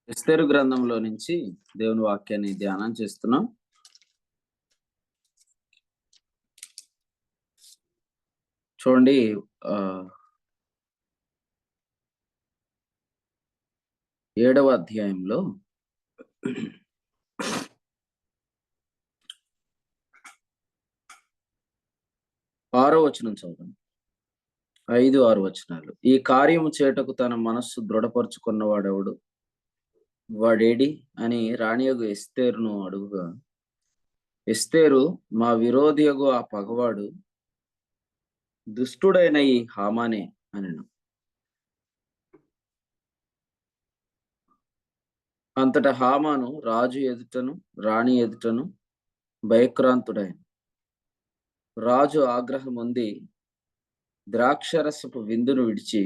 ఎస్తేరు గ్రంథంలో నుంచి దేవుని వాక్యాన్ని ధ్యానం చేస్తున్నాం. చూడండి, 7వ అధ్యాయంలో 6వ వచనం చదువు. 5, 6 వచనాలు. ఈ కార్యము చేటకు తన మనస్సు దృఢపరుచుకున్నవాడెవడు, వాడేడి అని రాణియగు ఎస్తేరును అడుగుగా, ఎస్తేరు, మా విరోధియగు ఆ పగవాడు దుష్టుడైన ఈ హామానే అనెను. అంతటా హామాను రాజు ఎదుటను రాణి ఎదుటను భయక్రాంతుడైన. రాజు ఆగ్రహం ఉంది ద్రాక్షరసపు విందును విడిచి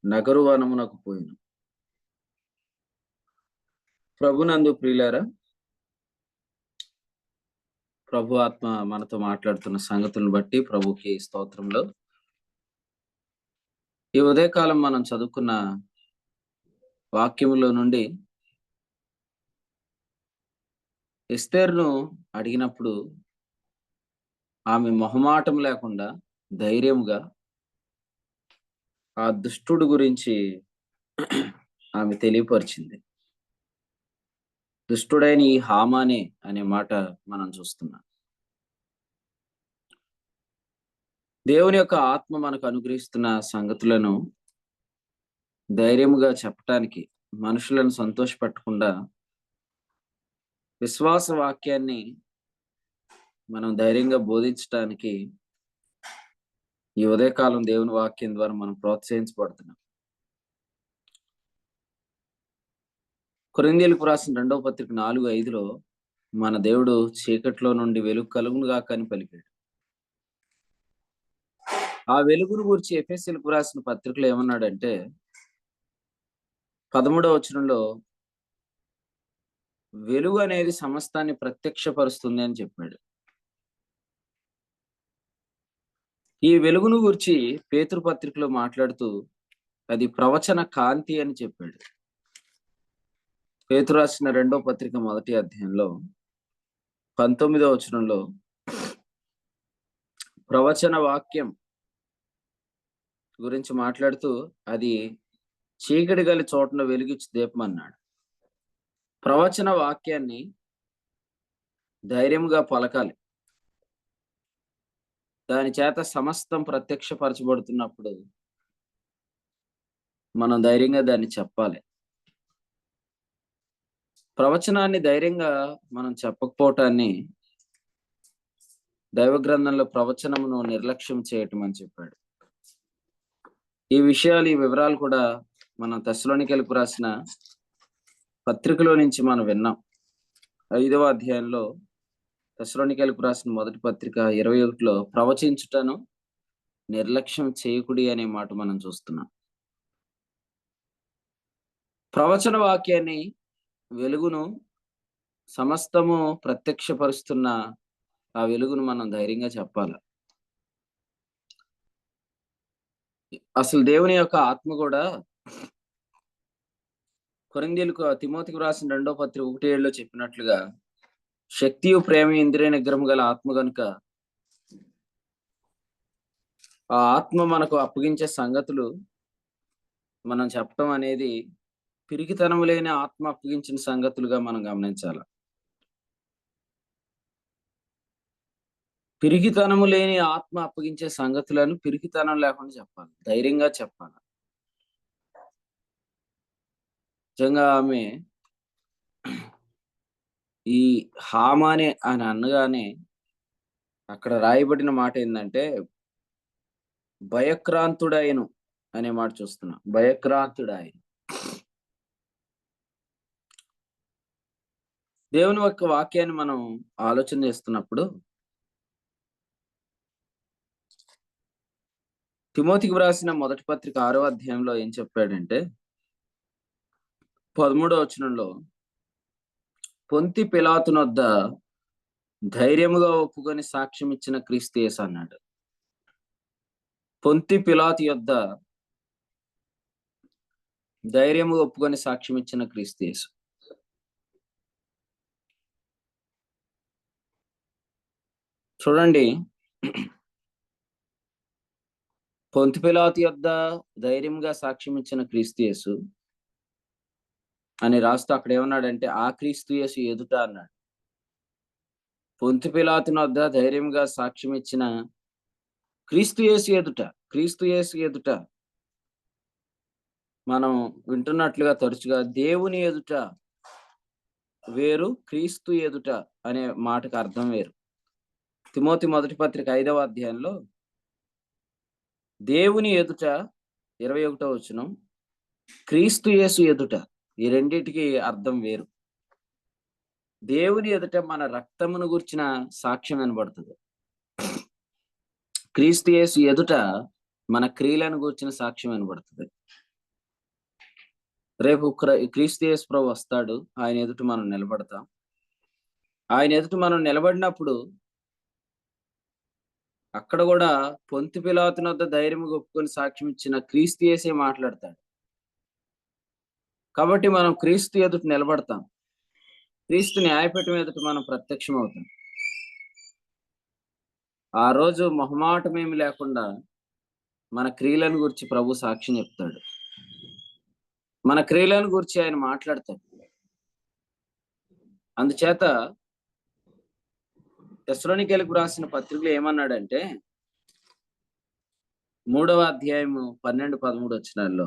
నగరు వనమునకు పోయిను. ప్రభునందు ప్రియులారా, ప్రభు ఆత్మ మనతో మాట్లాడుతున్న సంగతులను బట్టి ప్రభుకి స్తోత్రంలో ఈ ఉదయకాలం మనం చదువుకున్న వాక్యములో నుండి ఎస్తేరును అడిగినప్పుడు ఆమె మొహమాటం లేకుండా ధైర్యంగా ఆ దుష్టుడు గురించి ఆమె తెలియపరిచింది. దుష్టుడైన ఈ హామానే అనే మాట మనం చూస్తున్నాం. దేవుని యొక్క ఆత్మ మనకు అనుగ్రహిస్తున్న సంగతులను ధైర్యముగా చెప్పటానికి, మనుషులను సంతోషపెట్టకుండా విశ్వాస వాక్యాన్ని మనం ధైర్యంగా బోధించటానికి ఈ ఉదయకాలం దేవుని వాక్యం ద్వారా మనం ప్రోత్సహించబడుతున్నాం. కొరింథీయులకు రాసిన 2వ పత్రిక 4:5లో మన దేవుడు చీకట్లో నుండి వెలుగు కలుగునుగా అని పలికాడు. ఆ వెలుగును గురించి ఎఫెసీయులకు రాసిన పత్రికలో ఏమన్నాడంటే 13వ వచనంలో వెలుగు అనేది సమస్తాన్ని ప్రత్యక్షపరుస్తుంది అని చెప్పాడు. ఈ వెలుగును గురించి పేతురు పత్రికలో మాట్లాడుతూ అది ప్రవచన కాంతి అని చెప్పాడు. పేతురు రాసిన 2వ పత్రిక 1వ అధ్యాయంలో 19వ వచనంలో ప్రవచన వాక్యం గురించి మాట్లాడుతూ అది చీకటి గల చోటను వెలిగించి దీపమన్నాడు. ప్రవచన వాక్యాన్ని ధైర్యంగా పలకాలి. దాని చేత సమస్తం ప్రత్యక్షపరచబడుతున్నప్పుడు మనం ధైర్యంగా దాన్ని చెప్పాలి. ప్రవచనాన్ని ధైర్యంగా మనం చెప్పకపోవటాన్ని దైవ గ్రంథంలో ప్రవచనమును నిర్లక్ష్యం చేయటం అని చెప్పాడు. ఈ విషయాలు, ఈ వివరాలు కూడా మనం తెస్సలోనికీయులకు రాసిన పత్రికలో నుంచి మనం విన్నాం. 5వ అధ్యాయంలో తెస్సలోనికీయులకు రాసిన మొదటి పత్రిక 21లో ప్రవచించుటను నిర్లక్ష్యం చేయకుడి అనే మాట మనం చూస్తున్నాం. ప్రవచన వాక్యాన్ని, వెలుగును సమస్తము ప్రత్యక్షపరుస్తున్న ఆ వెలుగును మనం ధైర్యంగా చెప్పాలి. అసలు దేవుని యొక్క ఆత్మ కూడా కొరింథీయులకు, తిమోతికి రాసిన 2వ పత్రిక 1:7లో చెప్పినట్లుగా శక్తియు ప్రేమ ఇంద్రియ నిగ్రహం గల ఆత్మ గనుక ఆ ఆత్మ మనకు అప్పగించే సంగతులు మనం చెప్పటం అనేది పిరికితనము లేని ఆత్మ అప్పగించిన సంగతులుగా మనం గమనించాలి. పిరికితనము లేని ఆత్మ అప్పగించే సంగతులను పిరికితనం లేకుండా చెప్పాలి, ధైర్యంగా చెప్పాలి. నిజంగా ఆమె ఈ హామానే అని అనగానే అక్కడ రాయబడిన మాట ఏంటంటే భయక్రాంతుడాయను అనే మాట చూస్తున్నాం. భయక్రాంతుడాయను. దేవుని యొక్క వాక్యాన్ని మనం ఆలోచన చేస్తున్నప్పుడు తిమోతికి వ్రాసిన మొదటి పత్రిక 6వ అధ్యాయంలో ఏం చెప్పాడంటే 13వ వచనంలో పొంతి పిలాతునొద్ద ధైర్యముగా ఒప్పుకొని సాక్ష్యం ఇచ్చిన క్రీస్తు యేసు అన్నాడు. పొంతి పిలాతు యొద్ద ధైర్యముగా ఒప్పుకొని సాక్ష్యం ఇచ్చిన క్రీస్తు యేసు. చూడండి, పొంతి పిలాతు యొద్ద ధైర్యంగా సాక్ష్యం ఇచ్చిన క్రీస్తు యేసు అని రాస్తూ అక్కడ ఏమన్నాడంటే, ఆ క్రీస్తు యేసు ఎదుట అన్నాడు. పొంతి పిలాతుని వద్ద ధైర్యంగా సాక్ష్యం ఇచ్చిన క్రీస్తు యేసు ఎదుట, క్రీస్తు యేసు ఎదుట మనం వింటున్నట్లుగా తరచుగా దేవుని ఎదుట వేరు, క్రీస్తు ఎదుట అనే మాటకు అర్థం వేరు. తిమోతి మొదటి పత్రిక 5వ అధ్యాయంలో దేవుని ఎదుట 21వ వచనం, క్రీస్తు యేసు ఎదుట, ఈ రెండిటికి అర్థం వేరు. దేవుని ఎదుట మన రక్తమును గుర్చిన సాక్ష్యం వినబడుతుంది. క్రీస్తు యేసు ఎదుట మన క్రియలను గుర్చిన సాక్ష్యం వినబడుతుంది. రేపు క్రీస్తు యేసు ప్రభు వస్తాడు, ఆయన ఎదుట మనం నిలబడతాం. ఆయన ఎదుట మనం నిలబడినప్పుడు అక్కడ కూడా పొంతి పిలాతుని వద్ద ధైర్యంగా ఒప్పుకొని సాక్ష్యం ఇచ్చిన క్రీస్తు యేసే మాట్లాడతాడు. కాబట్టి మనం క్రీస్తు ఎదుట నిలబడతాం. క్రీస్తు న్యాయపీఠం ఎదుట మనం ప్రత్యక్షం అవుతాం. ఆ రోజు మొహమాటమేమి లేకుండా మన క్రియలను గురించి ప్రభు సాక్ష్యం చెప్తాడు. మన క్రియలను గురించి ఆయన మాట్లాడతాడు. అందుచేత తెస్సలోనికీయులకు రాసిన పత్రికలో ఏమన్నాడంటే, 3వ అధ్యాయము 12-13 వచనాల్లో,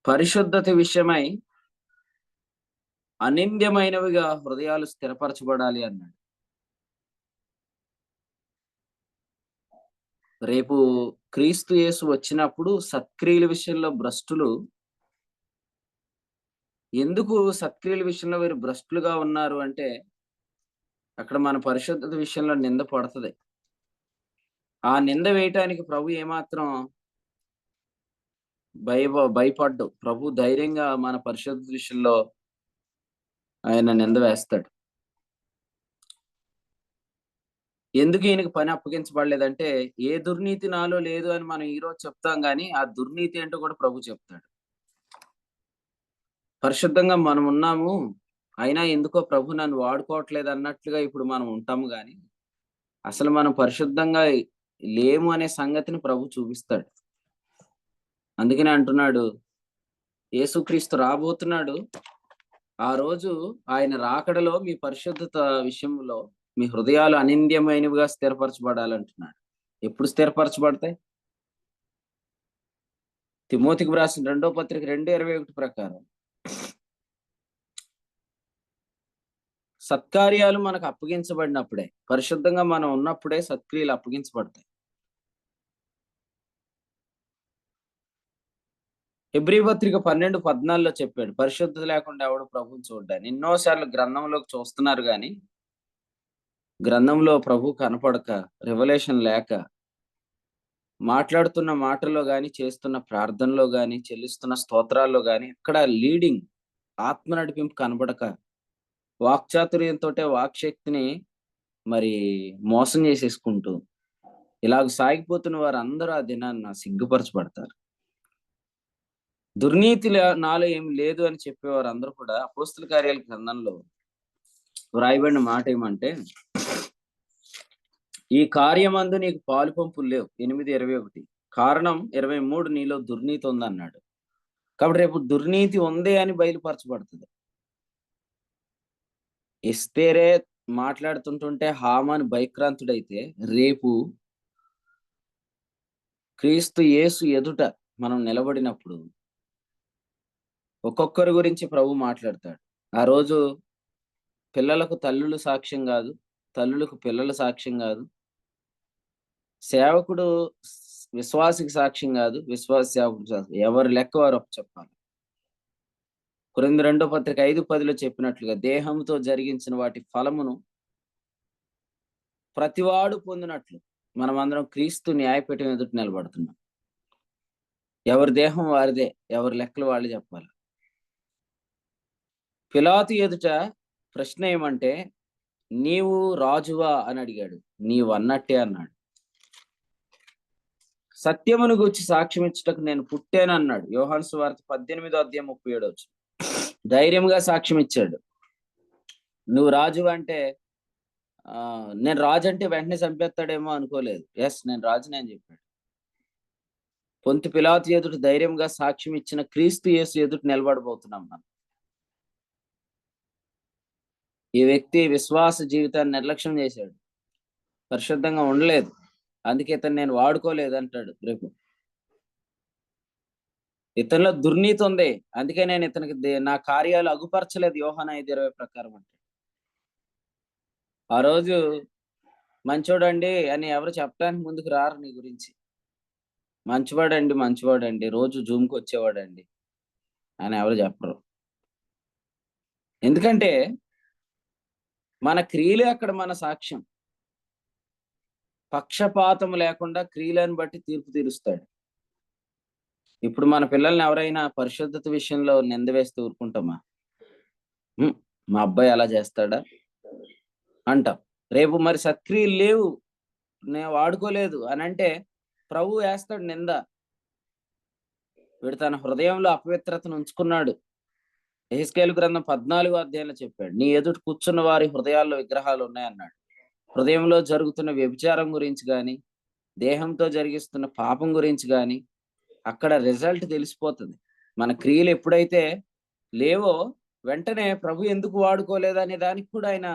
పరిశుద్ధత విషయమై అనింద్యమైనవిగా హృదయాలు స్థిరపరచబడాలి అన్నాడు. రేపు క్రీస్తు యేసు వచ్చినప్పుడు సత్క్రియల విషయంలో భ్రష్టులు, ఎందుకు సత్క్రియల విషయంలో వీరు భ్రష్టులుగా ఉన్నారు అంటే, అక్కడ మన పరిశుద్ధత విషయంలో నింద పడుతుంది. ఆ నింద వేయటానికి ప్రభు ఏమాత్రం భయపడ్డు. ప్రభు ధైర్యంగా మన పరిశుద్ధత విషయంలో ఆయన నింద వేస్తాడు. ఎందుకు ఈయనకి పని అప్పగించబడలేదంటే, ఏ దుర్నీతి నాలో లేదు అని మనం ఈరోజు చెప్తాం, కానీ ఆ దుర్నీతి ఏంటో కూడా ప్రభు చెప్తాడు. పరిశుద్ధంగా మనం ఉన్నాము, అయినా ఎందుకో ప్రభు నన్ను వాడుకోవట్లేదు అన్నట్లుగా ఇప్పుడు మనం ఉంటాము, కానీ అసలు మనం పరిశుద్ధంగా లేము అనే సంగతిని ప్రభు చూపిస్తాడు. అందుకనే అంటున్నాడు, యేసుక్రీస్తు రాబోతున్నాడు. ఆ రోజు ఆయన రాకడలో మీ పరిశుద్ధత విషయంలో మీ హృదయాలు అనింద్యమైనవిగా స్థిరపరచబడాలంటున్నాడు. ఎప్పుడు స్థిరపరచబడతాయి? తిమోతికి వ్రాసిన 2వ పత్రిక 2:21 ప్రకారం సత్కార్యాలు మనకు అప్పగించబడినప్పుడే, పరిశుద్ధంగా మనం ఉన్నప్పుడే సత్క్రియలు అప్పగించబడతాయి. హెబ్రీ పత్రిక 12:14లో చెప్పాడు, పరిశుద్ధత లేకుండా ఎవడు ప్రభువుని చూడ్డాన్ని. ఎన్నోసార్లు గ్రంథంలోకి చూస్తున్నారు, కానీ గ్రంథంలో ప్రభు కనపడక, రెవల్యూషన్ లేక, మాట్లాడుతున్న మాటల్లో గాని, చేస్తున్న ప్రార్థనలో గాని, చెల్లిస్తున్న స్తోత్రాల్లో గాని ఎక్కడ లీడింగ్, ఆత్మ నడిపింపు కనబడక, వాక్చాతుర్యంతో వాక్శక్తిని మరి మోసం చేసేసుకుంటూ ఇలాగ సాగిపోతున్న వారు అందరూ ఆ దినాన్న సిగ్గుపరచబడతారు. దుర్నీతి నాలో ఏమి లేదు అని చెప్పేవారు అందరూ కూడా అపోస్తుల కార్యాల గ్రంథంలో వ్రాయబడిన మాట ఏమంటే, ఈ కార్యమందు నీకు పాలు పంపులు లేవు, 8:21. కారణం 23, నీలో దుర్నీతి ఉందన్నాడు. కాబట్టి రేపు దుర్నీతి ఉంది అని బయలుపరచబడుతుంది. ఎస్తేరే మాట్లాడుతుంటుంటే హామాను భయక్రాంతుడైతే, రేపు క్రీస్తు యేసు ఎదుట మనం నిలబడినప్పుడు ఒక్కొక్కరి గురించి ప్రభు మాట్లాడతాడు. ఆ రోజు పిల్లలకు తల్లులు సాక్ష్యం కాదు, తల్లులకు పిల్లల సాక్ష్యం కాదు, సేవకుడు విశ్వాసికి సాక్ష్యం కాదు, విశ్వాస సేవకుడు సాక్ష్యం. ఎవరి లెక్క వారు చెప్పాలి. కొరింథీ 2వ పత్రిక 5:10లో చెప్పినట్లుగా, దేహంతో జరిగించిన వాటి ఫలమును ప్రతివాడు పొందినట్లు మనం అందరం క్రీస్తు న్యాయపీఠం ఎదుట నిలబడుతున్నాం. ఎవరి దేహం వారిదే, ఎవరి లెక్కలు వాళ్ళు చెప్పాలి. పిలాతు ఎదుట ప్రశ్న ఏమంటే, నీవు రాజువా అని అడిగాడు. నీవు అన్నట్టే అన్నాడు. సత్యమును గూర్చి సాక్ష్యం ఇచ్చుటకు నేను పుట్టాను అన్నాడు. యోహాను సువార్త 18:37. ధైర్యంగా సాక్ష్యం ఇచ్చాడు. నువ్వు రాజు అంటే నేను రాజు అంటే వెంటనే చంపేస్తాడేమో అనుకోలేదు. ఎస్, నేను రాజునే అని చెప్పాడు. పొంతి పిలాతు ఎదుట ధైర్యంగా సాక్ష్యం ఇచ్చిన క్రీస్తు యేసు ఎదుట నిలబడబోతున్నాం మనం. ఈ వ్యక్తి విశ్వాస జీవితాన్ని నిర్లక్ష్యం చేశాడు, పరిశుద్ధంగా ఉండలేదు, అందుకే ఇతను నేను వాడుకోలేదు అంటాడు రేపు. ఇతనిలో దుర్నీతి ఉంది, అందుకే నేను ఇతనికి నా కార్యాలు అగుపరచలేదు యోహాను 5:20 ప్రకారం అంటే. ఆ రోజు మంచోడండి అని ఎవరు చెప్పడానికి ముందుకు రారు నీ గురించి. మంచివాడండి మంచివాడండి, రోజు జూమ్కి వచ్చేవాడండి అని ఎవరు చెప్పరు. ఎందుకంటే మన క్రియలే అక్కడ మన సాక్ష్యం. పక్షపాతం లేకుండా క్రియలను బట్టి తీర్పు తీరుస్తాడు. ఇప్పుడు మన పిల్లల్ని ఎవరైనా పరిశుద్ధత విషయంలో నింద వేస్తూ ఊరుకుంటామా? మా అబ్బాయి అలా చేస్తాడా అంటాం. రేపు మరి సత్క్రియలు లేవు, నేను వాడుకోలేదు అని అంటే ప్రభు వేస్తాడు నింద. వీడు తన హృదయంలో అపవిత్రతను ఉంచుకున్నాడు. యెహెజ్కేలు గ్రంథం 14వ అధ్యాయంలో చెప్పాడు, నీ ఎదుట కూర్చున్న వారి హృదయాల్లో విగ్రహాలు ఉన్నాయన్నాడు. హృదయంలో జరుగుతున్న వ్యభిచారం గురించి కానీ, దేహంతో జరిగిస్తున్న పాపం గురించి కానీ అక్కడ రిజల్ట్ తెలిసిపోతుంది. మన క్రియలు ఎప్పుడైతే లేవో వెంటనే ప్రభు ఎందుకు వాడుకోలేదనే దానికి కూడా ఆయన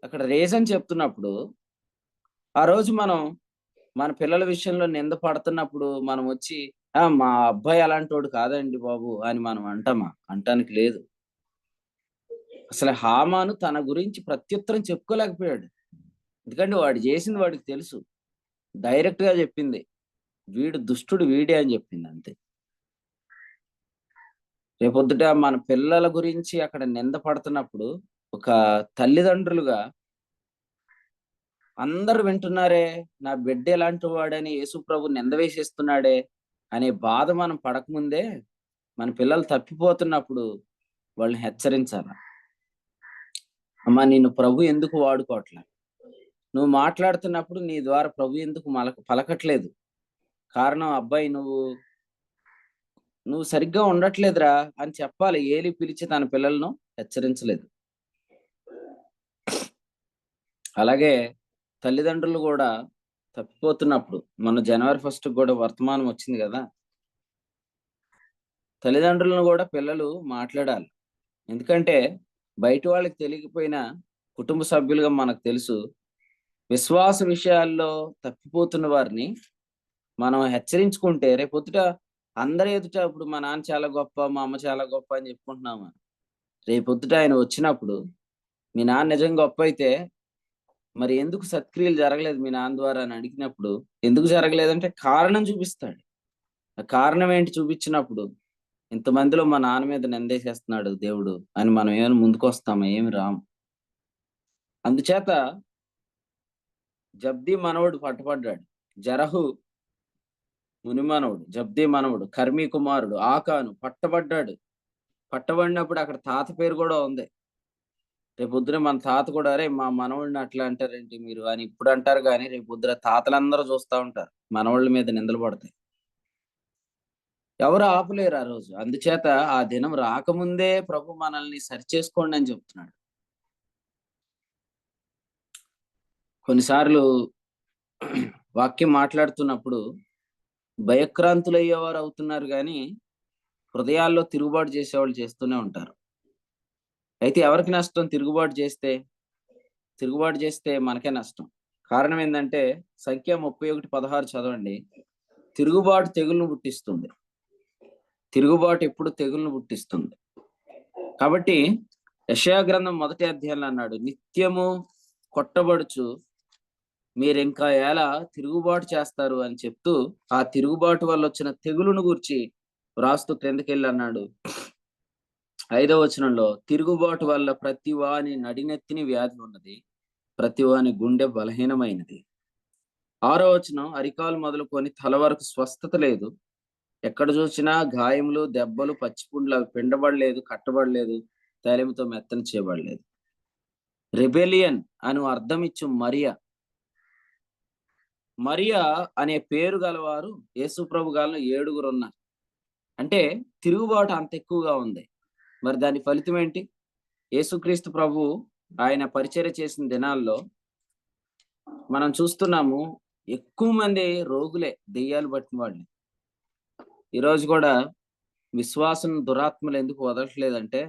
అక్కడ రీజన్ చెప్తున్నప్పుడు, ఆ రోజు మనం మన పిల్లల విషయంలో నింద పడుతున్నప్పుడు మనం వచ్చి మా అబ్బాయి అలాంటోడు కాదండి బాబు అని మనం అంటామా? అంటానికి లేదు. అసలు హామాను తన గురించి ప్రత్యుత్తరం చెప్పుకోలేకపోయాడు, ఎందుకంటే వాడు చేసింది వాడికి తెలుసు. డైరెక్ట్ గా చెప్పింది, వీడు దుష్టుడు వీడే అని చెప్పింది, అంతే. రేపొద్దుట మన పిల్లల గురించి అక్కడ నింద పడుతున్నప్పుడు ఒక తల్లిదండ్రులుగా అందరూ వింటున్నారే, నా బిడ్డ ఎలాంటి వాడని యేసు ప్రభు నింద వేసేస్తున్నాడే అనే బాధ మనం పడకముందే మన పిల్లలు తప్పిపోతున్నప్పుడు వాళ్ళని హెచ్చరించాల. అమ్మా, నిన్ను ప్రభు ఎందుకు వాడుకోవట్లే? నువ్వు మాట్లాడుతున్నప్పుడు నీ ద్వారా ప్రభు ఎందుకు పలకట్లేదు? కారణం అబ్బాయి నువ్వు సరిగ్గా ఉండట్లేదురా అని చెప్పాలి. ఏలి పిలిచి తన పిల్లలను హెచ్చరించలేదు. అలాగే తల్లిదండ్రులు కూడా తప్పిపోతున్నప్పుడు, మన జనవరి 1 కూడా వర్తమానం వచ్చింది కదా, తల్లిదండ్రులను కూడా పిల్లలు మాట్లాడాలి. ఎందుకంటే బయట వాళ్ళకి తెలియకపోయినా కుటుంబ సభ్యులుగా మనకు తెలుసు, విశ్వాస విషయాల్లో తప్పిపోతున్న వారిని మనం హెచ్చరించుకుంటే రేపొద్దుట అందరి ఎదుట ఇప్పుడు మా నాన్న చాలా గొప్ప, మా అమ్మ చాలా గొప్ప అని చెప్పుకుంటున్నామా, రేపొద్దుట ఆయన వచ్చినప్పుడు మీ నాన్న నిజంగా గొప్ప అయితే మరి ఎందుకు సత్క్రియలు జరగలేదు మీ నాన్న ద్వారా అని అడిగినప్పుడు, ఎందుకు జరగలేదంటే కారణం చూపిస్తాడు. ఆ కారణం ఏంటి చూపించినప్పుడు, ఇంతమందిలో మా నాన్న మీద నిందేసేస్తున్నాడు దేవుడు అని మనం ఏమైనా ముందుకు వస్తామా? ఏమి రాము. అందుచేత జబ్దీ మనవడు పట్టుబడ్డాడు. జరహు ముని మనవుడు, జబ్దీ మనవుడు, కర్మీ కుమారుడు ఆకాను పట్టబడ్డాడు. పట్టబడినప్పుడు అక్కడ తాత పేరు కూడా ఉంది. రేపొద్దున మన తాత కూడా, అరే మా మనవడిని అట్లా అంటారేంటి మీరు అని ఇప్పుడు అంటారు, కానీ రేపొద్దున తాతలందరూ చూస్తా ఉంటారు మనవాళ్ళ మీద నిందలు పడతాయి. ఎవరు ఆపలేరు ఆ రోజు. అందుచేత ఆ దినం రాకముందే ప్రభు మనల్ని సరిచేసుకోండి అని చెప్తున్నాడు. కొన్నిసార్లు వాక్యం మాట్లాడుతున్నప్పుడు భయక్రాంతులయ్యేవారు అవుతున్నారు, కానీ హృదయాల్లో తిరుగుబాటు చేసేవాళ్ళు చేస్తూనే ఉంటారు. అయితే ఎవరికి నష్టం? తిరుగుబాటు చేస్తే మనకే నష్టం. కారణం ఏంటంటే సంఖ్య 31:16 చదవండి. తిరుగుబాటు తెగులను పుట్టిస్తుంది. తిరుగుబాటు ఎప్పుడు తెగులను పుట్టిస్తుంది. కాబట్టి యెషయా గ్రంథం 1వ అధ్యాయంలో అన్నాడు, నిత్యము కొట్టబడుచు మీరు ఇంకా ఎలా తిరుగుబాటు చేస్తారు అని చెప్తూ, ఆ తిరుగుబాటు వల్ల వచ్చిన తెగులును గురించి వ్రాస్తూ క్రిందకెళ్ళి అన్నాడు 5వ వచనంలో, తిరుగుబాటు వల్ల ప్రతి వాని నడినెత్తిని వ్యాధి ఉన్నది, ప్రతి వాని గుండె బలహీనమైనది. 6వ వచనం, అరికాలు మొదలుకొని తల వరకు స్వస్థత లేదు, ఎక్కడ చూసినా గాయములు, దెబ్బలు, పచ్చిపుండ్లు, అవి పిండబడలేదు, కట్టబడలేదు, తైలముతో మెత్తన చేయబడలేదు. రెబెలియన్ అని అర్థం ఇచ్చు మరియా అనే పేరు గలవారు యేసు ప్రభు గారిలో 7 ఉన్నారు. అంటే తిరుగుబాటు అంత ఎక్కువగా ఉంది. మరి దాని ఫలితం ఏంటి? యేసుక్రీస్తు ప్రభు ఆయన పరిచర్య చేసిన దినాల్లో మనం చూస్తున్నాము ఎక్కువ మంది రోగులే, దెయ్యాలు పట్టిన వాళ్ళు. ఈరోజు కూడా విశ్వాసం దురాత్మలు ఎందుకు వదలట్లేదంటే,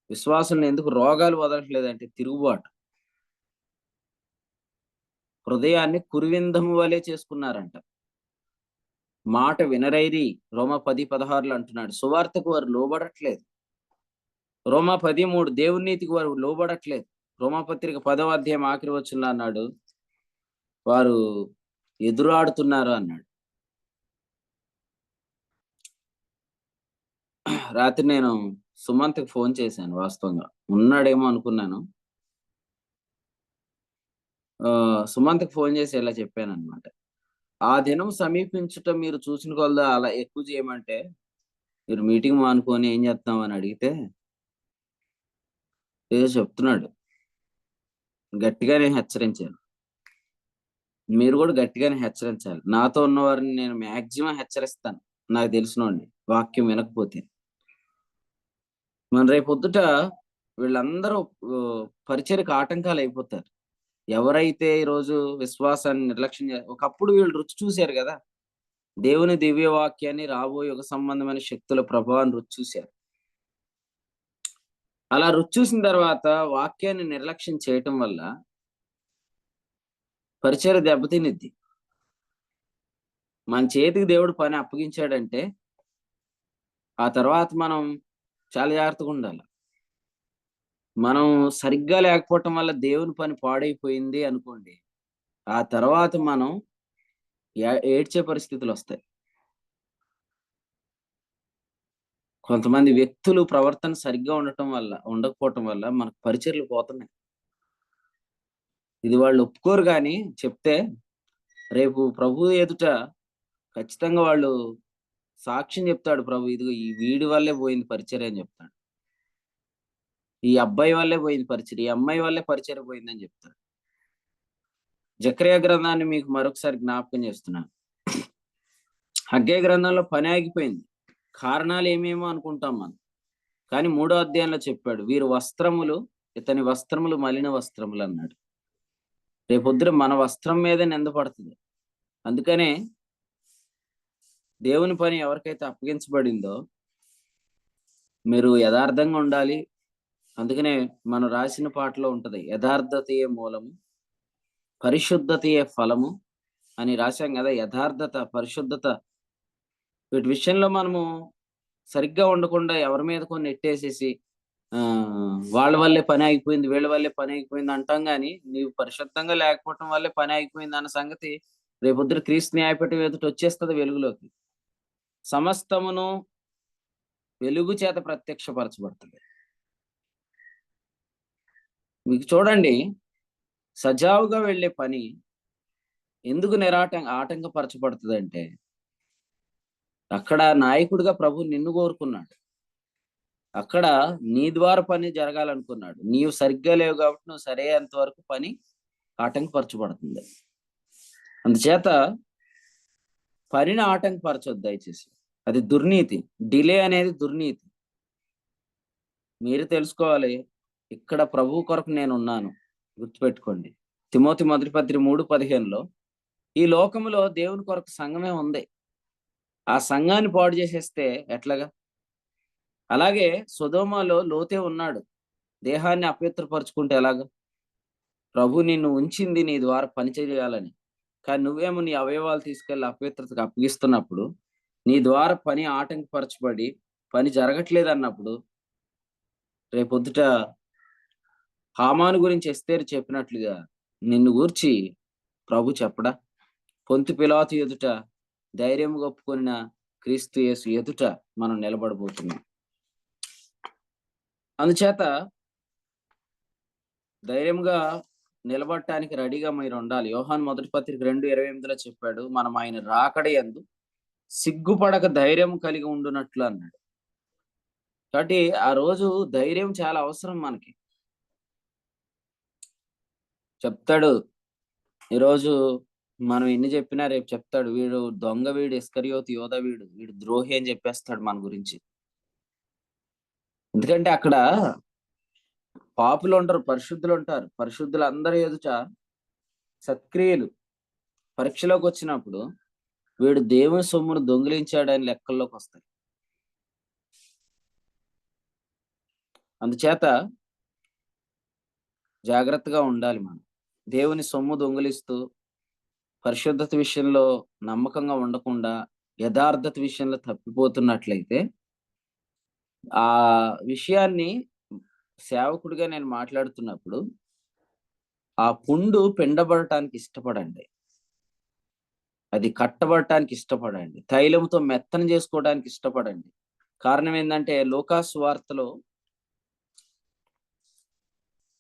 విశ్వాసం ఎందుకు రోగాలు వదలట్లేదంటే తిరుగుబాటు. హృదయాన్ని కురివిందము వలె చేసుకున్నారంట. మాట వినరైరి రోమ 10:16 అంటున్నాడు. సువార్తకు వారు లోబడట్లేదు. రోమా 10:3 దేవుని నీతికి వారు లోబడట్లేదు. రోమాపత్రిక 10వ అధ్యాయం ఆఖరి వచనంలో అన్నాడు, వారు ఎదురాడుతున్నారు అన్నాడు. రాత్రి నేను సుమంత్‌కి ఫోన్ చేశాను వాస్తవంగా. ఉన్నాడేమో అనుకున్నాను. సుమంత్‌కి ఫోన్ చేసి ఇలా చెప్పానన్నమాట. ఆ దినం సమీపించుట మీరు చూసిన కొలది అలా ఎక్కువ చేయమంటే, మీరు మీటింగ్ మానుకొని ఏం చేస్తున్నావు అని అడిగితే, ఏదో చెప్తున్నాడు. గట్టిగానే హెచ్చరించాను. మీరు కూడా గట్టిగానే హెచ్చరించాలి. నాతో ఉన్నవారిని నేను మాక్సిమం హెచ్చరిస్తాను. నాకు తెలిసినోడిని వాక్యం వినకపోతే. మన రేపొద్దుట వీళ్ళందరూ పరిచర్యకు ఆటంకాలయిపోతారు. ఎవరైతే ఈరోజు విశ్వాసాన్ని నిర్లక్ష్యం ఒకప్పుడు వీళ్ళు రుచి చూసారు గదా! దేవుని దివ్య వాక్యాన్ని, రాబోయే యుగ సంబంధమైన శక్తుల ప్రభావాన్ని రుచి చూసారు. అలా రుచి చూసిన తర్వాత వాక్యాన్ని నిర్లక్ష్యం చేయటం వల్ల పరిచర్య దెబ్బతినిద్ది. మన చేతికి దేవుడు పని అప్పగించాడంటే, ఆ తర్వాత మనం చాలా జాగ్రత్తగుండాల. మనం సరిగ్గా లేకపోవటం వల్ల దేవుని పని పాడైపోయింది అనుకోండి. ఆ తర్వాత మనం ఏడ్చే పరిస్థితులొస్తాయి. కొంతమంది వ్యక్తులు ప్రవర్తన సరిగ్గా ఉండకపోవటం వల్ల మనకు పరిచర్యలు పోతున్నాయి. ఇది వాళ్ళు ఒప్పుకోరు గాని చెప్తే, రేపు ప్రభువు ఎదుట ఖచ్చితంగా వాళ్ళు సాక్ష్యం చెప్తాడు ప్రభు. ఇదిగో ఈ వీడి వల్లే పోయింది పరిచర్య అని చెప్తాడు. ఈ అబ్బాయి వల్లే పోయింది పరిచర్య. ఈ అమ్మాయి వల్లే పరిచర్య పోయిందని చెప్తాడు. జెకర్యా గ్రంథాన్ని మీకు మరొకసారి జ్ఞాపకం చేస్తున్నాను. హగ్గయి గ్రంథంలో పని ఆగిపోయింది. కారణాలు ఏమేమో అనుకుంటాం మనం. కానీ 3వ అధ్యాయంలో చెప్పాడు. ఇతని వస్త్రములు మలిన వస్త్రములు అన్నాడు. రేపొద్దున మన వస్త్రం మీదే నింద పడుతుంది. అందుకనే దేవుని పని ఎవరికైతే అప్పగించబడిందో మీరు యథార్థంగా ఉండాలి. అందుకనే మనం రాసిన పాటలో ఉంటది. యథార్థతయే మూలము, పరిశుద్ధతయే ఫలము అని రాశాం కదా! యథార్థత, పరిశుద్ధత వీటి విషయంలో మనము సరిగ్గా ఉండకుండా ఎవరి మీదకో నెట్టేసేసి వాళ్ళ వల్లే పని ఆగిపోయింది, వీళ్ళ వల్లే పని ఆగిపోయింది అంటాం గాని, నీవు పరిశుద్ధంగా లేకపోవటం వల్లే పని ఆగిపోయింది అన్న సంగతి రేపొద్దున క్రీస్తు న్యాయపీఠం ఎదుట వచ్చేస్తది వెలుగులోకి. సమస్తమును వెలుగు చేత ప్రత్యక్షపరచబడుతుంది. మీకు చూడండి, సజావుగా వెళ్ళే పని ఎందుకు ఆటంకపరచబడుతుందంటే, అక్కడ నాయకుడిగా ప్రభు నిన్ను కోరుకున్నాడు. అక్కడ నీ ద్వారా పని జరగాలనుకున్నాడు. నీవు సరిగ్గా లేవు కాబట్టి నువ్వు సరైనంత వరకు పని ఆటంకపరచబడుతుంది. అందుచేత పనిని ఆటంకపరచొద్దు దయచేసి. అది దుర్నీతి. డిలే అనేది దుర్నీతి. మీరు తెలుసుకోవాలి, ఇక్కడ ప్రభువు కొరకు నేనున్నాను. గుర్తుపెట్టుకోండి. తిమోతి మొదటి పత్రిక 3:15లో ఈ లోకములో దేవుని కొరకు సంఘమే ఉంది. ఆ సంఘాన్ని పాడు చేసేస్తే ఎట్లాగా? అలాగే సొదొమలో లోతే ఉన్నాడు. దేహాన్ని అపవిత్రపరుచుకుంటే ఎలాగా? ప్రభు నిన్ను ఉంచింది నీ ద్వారా పని చేయాలని. కానీ నువ్వేమో నీ అవయవాలు తీసుకెళ్ళి అపవిత్రతకు అప్పగిస్తున్నప్పుడు, నీ ద్వారా పని ఆటంకపరచబడి, పని జరగట్లేదన్నప్పుడు, రేపొద్దుట హామాను గురించి ఎస్తేరు చెప్పినట్లుగా నిన్ను గూర్చి ప్రభు చెప్పడా? పొంతు పిలాతు ఎదుట ధైర్యముగా ఒప్పుకొనిన క్రీస్తు యేసు ఎదుట మనం నిలబడబోతున్నాం. అందుచేత ధైర్యంగా నిలబడటానికి రెడీగా మీరు ఉండాలి. యోహాను మొదటి పత్రిక 2:28లో చెప్పాడు, మనం ఆయన రాకడ యందు సిగ్గుపడక ధైర్యం కలిగి ఉండునట్లు అన్నాడు. కాబట్టి ఆ రోజు ధైర్యం చాలా అవసరం మనకి. చెప్తాడు, ఈరోజు మనం ఎన్ని చెప్పినా రేపు చెప్తాడు, వీడు దొంగ, వీడు ఇస్కరియోతు యోధ, వీడు ద్రోహి అని చెప్పేస్తాడు మన గురించి. ఎందుకంటే అక్కడ పాపులు ఉంటారు, పరిశుద్ధులు ఉంటారు. పరిశుద్ధులందరి ఎదుట సత్క్రియలు పరీక్షలోకి వచ్చినప్పుడు వీడు దేవుని సొమ్మును దొంగిలించాడని లెక్కల్లోకి వస్తాయి. అందుచేత జాగ్రత్తగా ఉండాలి మనం. దేవుని సొమ్ము దొంగిలిస్తూ పరిశుద్ధత విషయంలో నమ్మకంగా ఉండకుండా యథార్థత విషయంలో తప్పిపోతున్నట్లయితే ఆ విషయాన్ని సేవకుడిగా నేను మాట్లాడుతున్నప్పుడు ఆ పుండు పిండబడటానికి ఇష్టపడండి. అది కట్టబడటానికి ఇష్టపడండి. తైలముతో మెత్తన చేసుకోవడానికి ఇష్టపడండి. కారణం ఏంటంటే లూకాసు సువార్తలో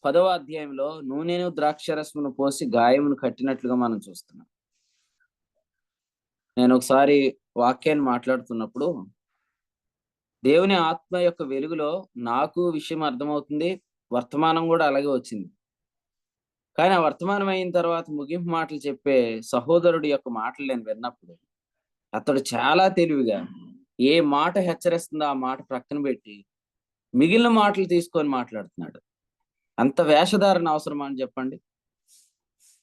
10వ అధ్యాయంలో నూనెను ద్రాక్షరసమును పోసి గాయమును కట్టినట్లుగా మనం చూస్తున్నాం. నేను ఒకసారి వాక్యాన్ని మాట్లాడుతున్నప్పుడు దేవుని ఆత్మ యొక్క వెలుగులో నాకు విషయం అర్థమవుతుంది. వర్తమానం కూడా అలాగే వచ్చింది. కానీ ఆ వర్తమానం అయిన తర్వాత ముగింపు మాటలు చెప్పే సహోదరుడి యొక్క మాటలు నేను విన్నప్పుడు అతడు చాలా తెలివిగా ఏ మాట హెచ్చరిస్తుందో ఆ మాట ప్రక్కన పెట్టి మిగిలిన మాటలు తీసుకొని మాట్లాడుతున్నాడు. అంత వేషధారణ అవసరమా అని చెప్పండి?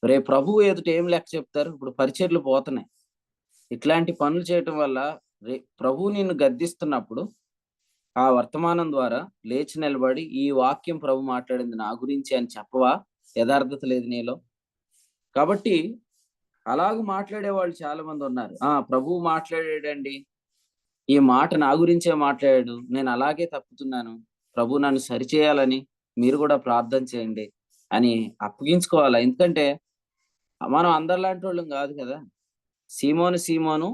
రేపు ప్రభువు ఎదుట ఏం లెక్క చెప్తారు? ఇప్పుడు పరిచర్లు పోతున్నాయి. ఇట్లాంటి పనులు చేయటం వల్ల ప్రభువు నిన్ను గద్దిస్తున్నప్పుడు ఆ వర్తమానం ద్వారా లేచి నిలబడి ఈ వాక్యం ప్రభు మాట్లాడింది నా గురించి అని చెప్పవా? యథార్థత లేదు నీలో. కాబట్టి అలాగ మాట్లాడే వాళ్ళు చాలా మంది ఉన్నారు. ప్రభువు మాట్లాడాడండి, ఈ మాట నా గురించే మాట్లాడాడు, నేను అలాగే తప్పుతున్నాను, ప్రభు నన్ను సరిచేయాలని మీరు కూడా ప్రార్థన చేయండి అని అప్పగించుకోవాలా. ఎందుకంటే మనం అందరిలాంటి వాళ్ళం కాదు కదా. సీమోను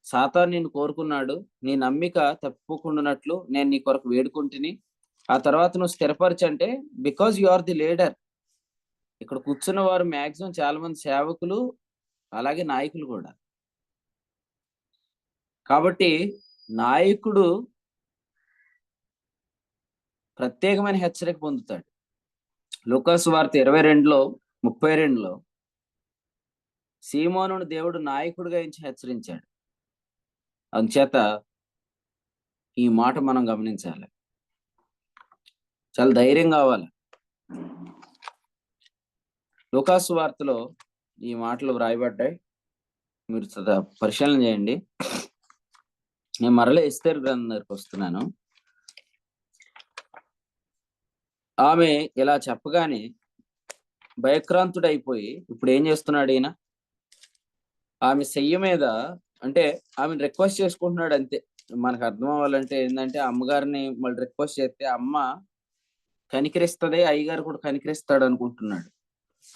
సాతాను నిన్ను కోరుకున్నాడు, నీ నమ్మిక తప్పుకుండానట్లు నేను నీ కొరకు వేడుకుంటుని ఆ తర్వాత నువ్వు స్థిరపరచంటే because you are the leader. ఇక్కడ కూర్చున్న వారు మాక్సిమం చాలా మంది సేవకులు, అలాగే నాయకులు కూడా. కాబట్టి నాయకుడు ప్రత్యేకమైన హెచ్చరిక పొందుతాడు. లూకాసు వార్త 22:32 సీమోనును దేవుడు నాయకుడిగా ఎంచి హెచ్చరించాడు. అందుచేత ఈ మాట మనం గమనించాలి. చాలా ధైర్యం కావాలి. లూకాసు వార్తలో ఈ మాటలు వ్రాయబడ్డాయి, మీరు పరిశీలన చేయండి. నేను మరలా ఎస్తేరు గ్రంథం దగ్గరికి వస్తున్నాను. ఆమె ఇలా చెప్పగానే భయక్రాంతుడైపోయి ఇప్పుడు ఏం చేస్తున్నాడు ఈయన? ఆమె చెయ్య మీద అంటే ఆమెను రిక్వెస్ట్ చేసుకుంటున్నాడు అంతే. మనకు అర్థం అవ్వాలంటే ఏంటంటే అమ్మగారిని మళ్ళీ రిక్వెస్ట్ చేస్తే అమ్మ కనికరిస్తుంది, అయ్యగారు కూడా కనికరిస్తాడు అనుకుంటున్నాడు.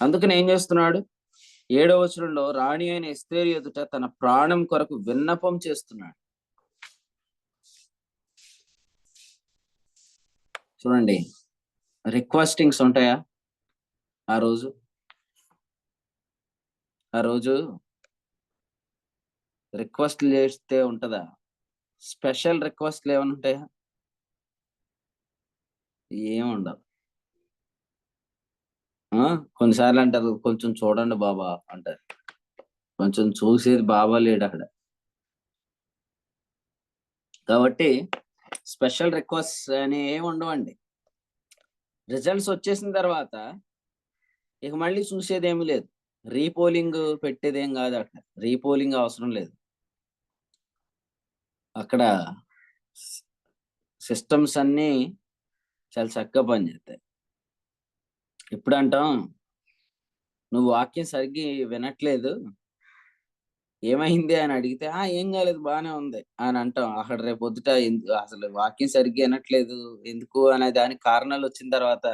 అందుకని ఏం చేస్తున్నాడు? 7వ వచనంలో రాణి అయిన ఎస్తేరు ఎదుట తన ప్రాణం కొరకు విన్నపం చేస్తున్నాడు. చూడండి, రిక్వెస్టింగ్స్ ఉంటాయా? ఆ రోజు రిక్వెస్ట్లు చేస్తే ఉంటదా? స్పెషల్ రిక్వెస్ట్లు ఏమైనా ఉంటాయా? ఏముండవు. కొన్నిసార్లు అంటారు కొంచెం చూడండి బాబా అంటారు. కొంచెం చూసేది బాబా లేడు అక్కడ. కాబట్టి స్పెషల్ రిక్వెస్ట్ అని ఏమి ఉండవండి. రిజల్ట్స్ వచ్చేసిన తర్వాత ఇక మళ్ళీ చూసేది ఏమి లేదు. రీపోలింగ్ పెట్టేదేం కాదు. అక్కడ రీపోలింగ్ అవసరం లేదు. అక్కడ సిస్టమ్స్ అన్నీ చాలా చక్కగా పనిచేస్తాయి. ఇప్పుడు అంటాం, నువ్వు వాక్యం సరిగ్గా వినట్లేదు, ఏమైంది అని అడిగితే ఏం కాలేదు బాగానే ఉంది అని అంటాం. అక్కడ రేపు పొద్దుట అసలు వాక్యం సరిగ్గా వినట్లేదు ఎందుకు అనే దానికి కారణాలు వచ్చిన తర్వాత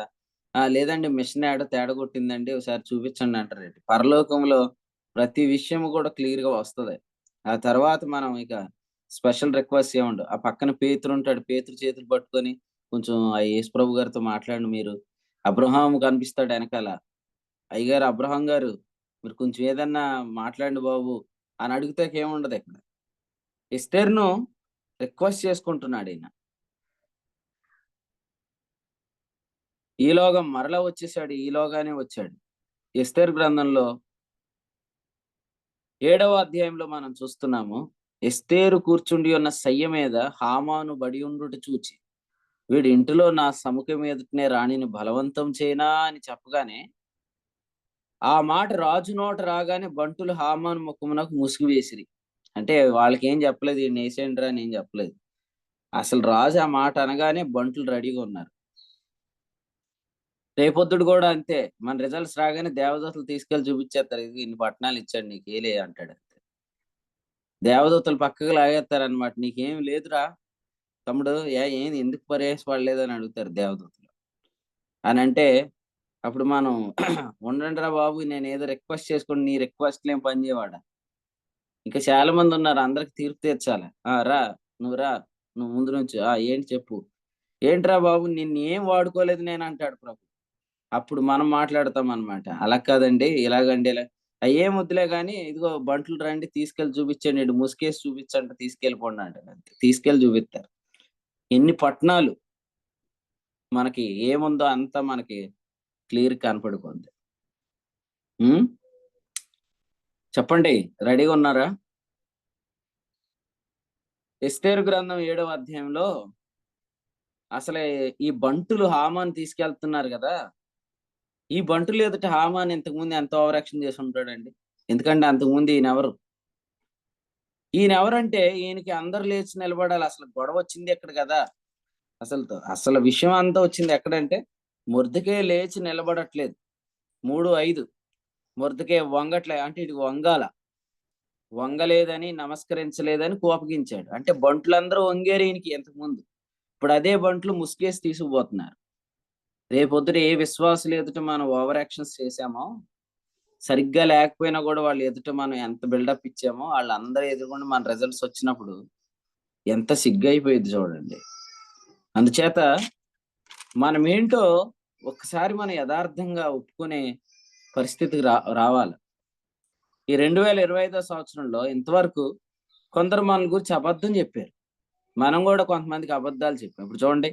లేదండి మిషన్ ఏడో తేడా కొట్టిందండి ఒకసారి చూపించండి అంటారు. పరలోకంలో ప్రతి విషయం కూడా క్లియర్ గా వస్తుంది. ఆ తర్వాత మనం ఇక స్పెషల్ రిక్వెస్ట్ ఏముండవు. ఆ పక్కన పేతురు ఉంటాడు, పేతురు చేతులు పట్టుకొని కొంచెం ఆ యేసు ప్రభు గారితో మాట్లాడండి మీరు. అబ్రహాం కనిపిస్తాడు వెనకాల, అయ్యగారు అబ్రహాం గారు మీరు కొంచెం ఏదన్నా మాట్లాడండి బాబు అని అడిగితే ఏముండదు. ఇక్కడ ఎస్తేరును రిక్వెస్ట్ చేసుకుంటున్నాడు ఈయన. ఈలోగా మరలా వచ్చేసాడు, ఈలోగానే వచ్చాడు. ఎస్తేరు గ్రంథంలో 7వ అధ్యాయంలో మనం చూస్తున్నాము, ఎస్తేరు కూర్చుండి ఉన్న శయ్య మీద హామాను బడి ఉండుట చూచి వీడి ఇంటిలో నా సముఖం ఎదుటనే రాణిని బలవంతం చేయనా అని చెప్పగానే ఆ మాట రాజు నోట రాగానే బంటులు హామాను ముఖమునకు ముసుగు వేసిరి. అంటే వాళ్ళకి ఏం చెప్పలేదు, ఈయన వేసేయండిరా అని ఏం చెప్పలేదు. అసలు రాజు ఆ మాట అనగానే బంటులు రెడీగా ఉన్నారు. రేపొద్దుడు కూడా అంతే, మన రిజల్ట్స్ రాగానే దేవదూతలు తీసుకెళ్లి చూపించేస్తారు, ఇది ఇన్ని పట్టణాలు ఇచ్చాడు నీకు ఏలే అంటాడు. దేవదూతలు పక్కకు లాగేస్తారనమాట, నీకేం లేదురా తమ్ముడు, ఏంది ఎందుకు ప్రయాసపడలేదు అని అడుగుతారు దేవదూతలు. అని అంటే అప్పుడు మనం ఉండండి రా బాబు, నేను ఏదో రిక్వెస్ట్ చేసుకుని నీ రిక్వెస్ట్ ఏం పని చేయవాడా, ఇంకా చాలా మంది ఉన్నారు, అందరికి తీర్పు తీర్చాలి. రా, నువ్వు రా, నువ్వు ముందు నుంచి ఏంటి చెప్పు, ఏంట్రా బాబు నిన్ను ఏం వాడుకోలేదు నేను అంటాడు ప్రభు. అప్పుడు మనం మాట్లాడతాం అనమాట, అలా కాదండి ఇలాగండి ఇలా, అయ్యేం వద్దులే కానీ ఇదిగో బంట్లు రండి తీసుకెళ్లి చూపించండి, ఇటు ముసుకేసి చూపించండి తీసుకెళ్ళిపోండి అంటే తీసుకెళ్లి చూపిస్తారు. ఎన్ని పట్టణాలు మనకి ఏముందో అంతా మనకి క్లియర్ కనపడిపోద్ది. చెప్పండి, రెడీగా ఉన్నారా? ఎస్తేరు గ్రంథం 7వ అధ్యాయంలో అసలే ఈ బంటులు హామాను తీసుకెళ్తున్నారు కదా, ఈ బంటులు ఎదుట హామాన్ ఇంతకుముందు ఎంత ఓవరాక్షన్ చేసి ఉంటాడండి. ఎందుకంటే అంతకుముందు ఈయనెవరంటే ఈయనకి అందరు లేచి నిలబడాలి. అసలు గొడవ వచ్చింది ఎక్కడ కదా, అసలు విషయం అంతా వచ్చింది ఎక్కడంటే మొర్దెకై లేచి నిలబడట్లేదు. 3:5 మొర్దెకై వంగట్లే, అంటే ఇది వంగలేదని నమస్కరించలేదని కోపగించాడు. అంటే బంటులందరూ వంగారు ఈయనకి ఇంతకు ముందు, ఇప్పుడు అదే బంట్లు ముసుగేసి తీసుకుపోతున్నారు. రేపొద్దుట ఏ విశ్వాసులు ఎదుట మనం ఓవర్ యాక్షన్స్ చేశామో, సరిగ్గా లేకపోయినా కూడా వాళ్ళు ఎదుట మనం ఎంత బిల్డప్ ఇచ్చామో, వాళ్ళందరూ ఎదురుగుండా మన రిజల్ట్స్ వచ్చినప్పుడు ఎంత సిగ్గైపోయింది చూడండి. అందుచేత మనమేంటో ఒక్కసారి మనం యథార్థంగా ఒప్పుకునే పరిస్థితికి రావాలి. ఈ 2025 సంవత్సరంలో ఇంతవరకు కొందరు మన గురించి అబద్ధం చెప్పారు, మనం కూడా కొంతమందికి అబద్ధాలు చెప్పాం. ఇప్పుడు చూడండి,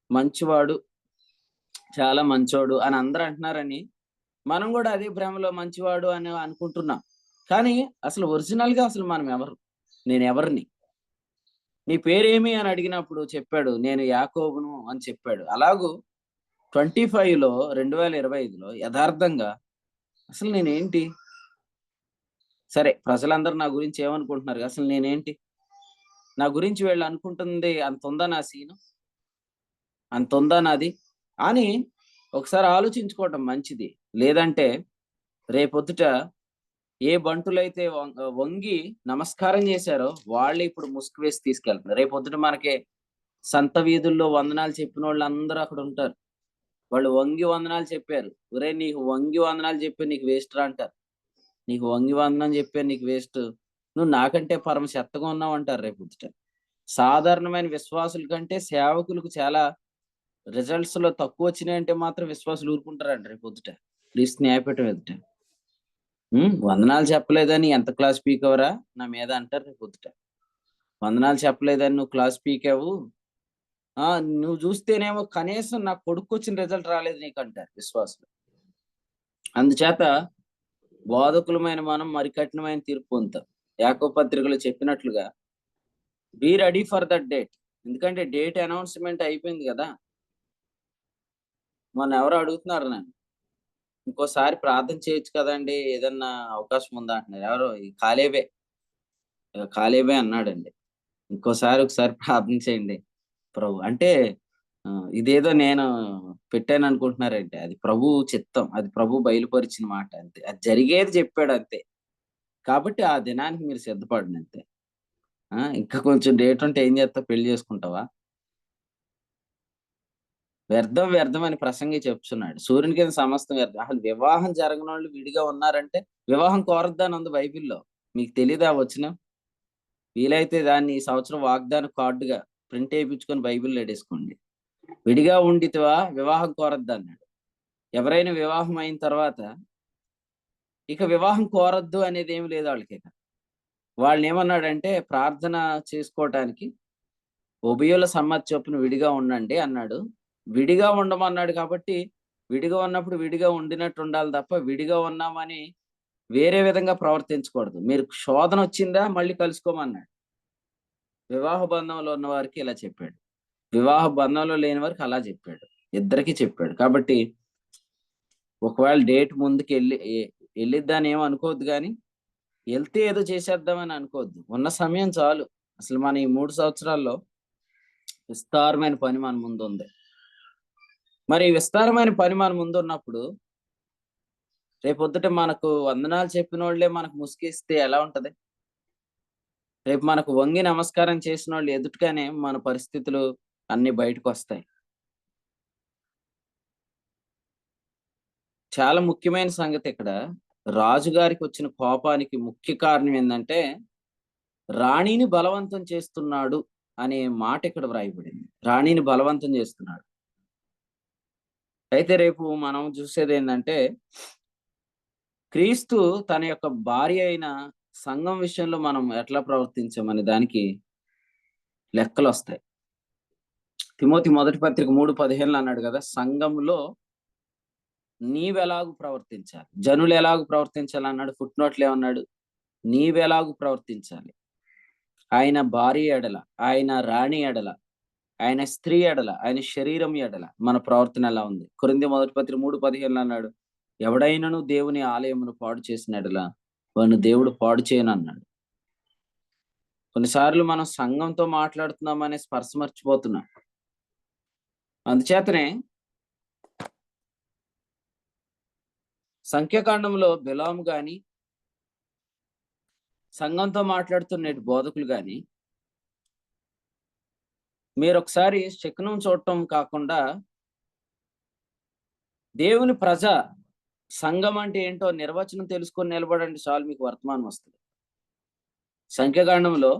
మంచివాడు, చాలా మంచోడు అని అందరూ అంటున్నారని మనం కూడా అదే భ్రమలో మంచివాడు అని అనుకుంటున్నాం. కానీ అసలు ఒరిజినల్ గా అసలు మనం ఎవరు, నేను ఎవరిని, నీ పేరేమి అని అడిగినప్పుడు చెప్పాడు, నేను యాకోబును అని చెప్పాడు. అలాగూ 2025లో యథార్థంగా అసలు నేనేంటి, సరే ప్రజలందరూ నా గురించి ఏమనుకుంటున్నారు, అసలు నేనేంటి, నా గురించి వీళ్ళు అనుకుంటుంది అంత ఉందా, నా సీను అంత ఉందా నాది అని ఒకసారి ఆలోచించుకోవటం మంచిది. లేదంటే రేపొద్దుట ఏ బంటులైతే వంగి నమస్కారం చేశారో వాళ్ళే ఇప్పుడు ముసుగు వేసి తీసుకెళ్తున్నారు. రేపొద్దుట మనకి సంత వీధుల్లో వందనాలు చెప్పిన వాళ్ళందరూ అక్కడ ఉంటారు. వాళ్ళు వంగి వందనాలు చెప్పారు, ఒరే నీకు వంగి వందనాలు చెప్పి నీకు వేస్ట్ రా అంటారు. నీకు వంగి వందనం చెప్పారు నీకు వేస్ట్, నువ్వు నాకంటే పరమ చెత్తగా ఉన్నావు అంటారు రేపొద్దుట. సాధారణమైన విశ్వాసుల కంటే సేవకులకు చాలా రిజల్ట్స్ లో తక్కువ వచ్చినాయంటే మాత్రం విశ్వాసులు ఊరుకుంటారంట రేపొద్దుట క్రీస్తు న్యాయపీఠం ఎదుట. వందనాలు చెప్పలేదని ఎంత క్లాస్ పీకవరా నా మీద అంటారు రేపొద్దుట. వందనాలు చెప్పలేదని నువ్వు క్లాస్ పీకావు, నువ్వు చూస్తేనేమో కనీసం నా కొడుకు వచ్చిన రిజల్ట్ రాలేదు నీకు అంటారు విశ్వాసులు. అందుచేత బోధకులమైన మనం మరి కఠినమైన తీర్పు పొందుతాం. యాకోబు పత్రికలో చెప్పినట్లుగా be ready for that date. ఎందుకంటే డేట్ అనౌన్స్మెంట్ అయిపోయింది కదా. మొన్న ఎవరో అడుగుతున్నారు నన్ను, ఇంకోసారి ప్రార్థన చేయొచ్చు కదండి, ఏదన్నా అవకాశం ఉందా అంటున్నారు. ఎవరో ఈ కాలేబే అన్నాడండి, ఒకసారి ప్రార్థన చేయండి ప్రభు అంటే. ఇదేదో నేను పెట్టాను అనుకుంటున్నారంటే అది ప్రభు చిత్తం, అది ప్రభు బయలుపరిచిన మాట అంతే, అది జరిగేది చెప్పాడు అంతే. కాబట్టి ఆ దినానికి మీరు సిద్ధపడండి అంతే. ఇంకా కొంచెం డేట్ ఉంటే ఏం చేస్తావు, పెళ్లి చేసుకుంటావా? వ్యర్థం అని ప్రసంగి చెప్తున్నాడు, సూర్యుని కింద సమస్తం వ్యర్థం. అసలు వివాహం జరగని వాళ్ళు విడిగా ఉన్నారంటే వివాహం కోరద్దని ఉంది బైబిల్లో, మీకు తెలీదా వచనం? వీలైతే దాన్ని ఈ సంవత్సరం వాగ్దాన కార్డుగా ప్రింట్ వేయించుకొని బైబిల్లో ఎడేసుకోండి. విడిగా ఉండితివా వివాహం కోరద్దు అన్నాడు. ఎవరైనా వివాహం అయిన తర్వాత ఇక వివాహం కోరద్దు అనేది ఏమి లేదు వాళ్ళకి. ఇక వాళ్ళని ఏమన్నాడంటే ప్రార్థన చేసుకోవటానికి ఉభయుల సమ్మతి చొప్పున విడిగా ఉండండి అన్నాడు. విడిగా ఉండమన్నాడు కాబట్టి విడిగా ఉన్నప్పుడు విడిగా ఉండినట్టు ఉండాలి తప్ప విడిగా ఉన్నామని వేరే విధంగా ప్రవర్తించకూడదు. మీరు శోధన వచ్చిందా మళ్ళీ కలుసుకోమన్నాడు. వివాహ బంధంలో ఉన్న వారికి ఇలా చెప్పాడు, వివాహ బంధంలో లేని వారికి అలా చెప్పాడు, ఇద్దరికి చెప్పాడు. కాబట్టి ఒకవేళ డేట్ ముందుకు వెళ్ళిద్దాని ఏమో అనుకోవద్దు, కానీ వెళ్తే ఏదో చేసేద్దామని అనుకోవద్దు. ఉన్న సమయం చాలు. అసలు మన ఈ 3 సంవత్సరాల్లో విస్తారమైన పని మన ముందు ఉంది. మరి ఈ విస్తారమైన పని మన ముందు ఉన్నప్పుడు రేపొద్దుట మనకు వందనాలు చెప్పిన వాళ్ళే మనకు ముసుకేస్తే ఎలా ఉంటది? రేపు మనకు వంగి నమస్కారం చేసిన వాళ్ళు ఎదుటగానే మన పరిస్థితులు అన్ని బయటకు వస్తాయి. చాలా ముఖ్యమైన సంగతి ఇక్కడ. రాజుగారికి వచ్చిన కోపానికి ముఖ్య కారణం ఏంటంటే, రాణిని బలవంతం చేస్తున్నాడు అనే మాట ఇక్కడ వ్రాయబడింది. రాణిని బలవంతం చేస్తున్నాడు. అయితే రేపు మనం చూసేది ఏంటంటే, క్రీస్తు తన యొక్క భార్య అయిన సంఘం విషయంలో మనం ఎట్లా ప్రవర్తించామనే దానికి లెక్కలు వస్తాయి. తిమోతి మొదటి పత్రిక 3:15 అన్నాడు కదా, సంఘంలో నీవెలాగు ప్రవర్తించాలి, జనులు ఎలాగు ప్రవర్తించాలి అన్నాడు. ఫుట్ నోట్లు ఏమన్నాడు? నీవెలాగు ప్రవర్తించాలి. ఆయన భార్య ఎడల, ఆయన రాణి ఎడల, ఆయన స్త్రీ ఎడల, ఆయన శరీరం ఎడల మన ప్రవర్తన ఎలా ఉంది? కొరింథీ మొదటి పత్రిక 3:15 అన్నాడు, ఎవడైనను దేవుని ఆలయమును పాడు చేసిన ఎడల వాడిని దేవుడు పాడు చేయను అన్నాడు. కొన్నిసార్లు మనం సంఘంతో మాట్లాడుతున్నామనే స్పర్శ మర్చిపోతున్నాం. అందుచేతనే సంఖ్యాకాండంలో బిలాము గాని, సంఘంతో మాట్లాడుతున్న బోధకులు గాని, మీరు ఒకసారి శకునం చూడటం కాకుండా దేవుని ప్రజ సంఘం అంటే ఏంటో నిర్వచనం తెలుసుకొని నిలబడండి, చాలు, మీకు వర్తమానం వస్తుంది. సంఖ్యాకాండంలో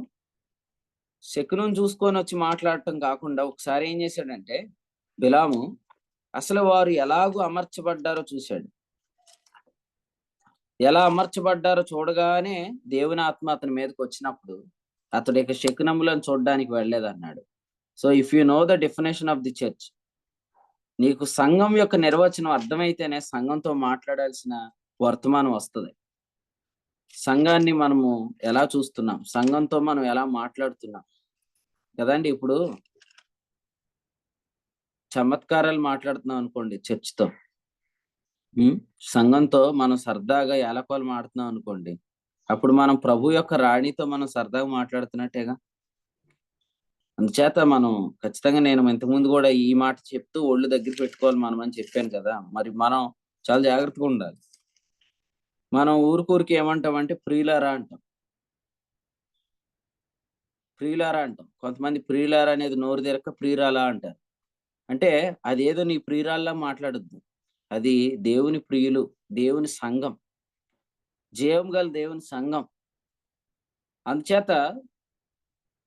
శకునం చూసుకొని వచ్చి మాట్లాడటం కాకుండా ఒకసారి ఏం చేశాడంటే బిలాము అసలు వారు ఎలాగూ అమర్చబడ్డారో చూశాడు. ఎలా అమర్చబడ్డారో చూడగానే దేవుని ఆత్మ అతని మీదకి వచ్చినప్పుడు అతడు ఇక శకునములను చూడడానికి వెళ్ళలేదన్నాడు. So if you know the definition of the church, నీకు సంఘం యొక్క నిర్వచనం అర్థమైతేనే సంఘంతో మాట్లాడాల్సిన వర్తమానం వస్తుంది. సంఘాన్ని మనము ఎలా చూస్తున్నాం, సంఘంతో మనం ఎలా మాట్లాడుతున్నాం కదండి. ఇప్పుడు చమత్కారాలు మాట్లాడుతున్నాం అనుకోండి చర్చ్తో, సంఘంతో మనం సరదాగా ఏలకోలు మాడుతున్నాం అనుకోండి, అప్పుడు మనం ప్రభు యొక్క రాణితో మనం సరదాగా మాట్లాడుతున్నట్టేగా. అందుచేత మనం ఖచ్చితంగా, నేను ఇంతకుముందు కూడా ఈ మాట చెప్తూ ఒళ్ళు దగ్గర పెట్టుకోవాలి మనం అని చెప్పాను కదా. మరి మనం చాలా జాగ్రత్తగా ఉండాలి. మనం ఊరికి ఏమంటామంటే ప్రియులారా అంటాం. ప్రియులారా అంటాం. కొంతమంది ప్రియులారా అనేది నోరు తెరక్క ప్రియురాలా అంటారు. అంటే అదేదో నీ ప్రియురాల్లా మాట్లాడొద్దు. అది దేవుని ప్రియులు, దేవుని సంఘం, జీవం గల దేవుని సంఘం. అందుచేత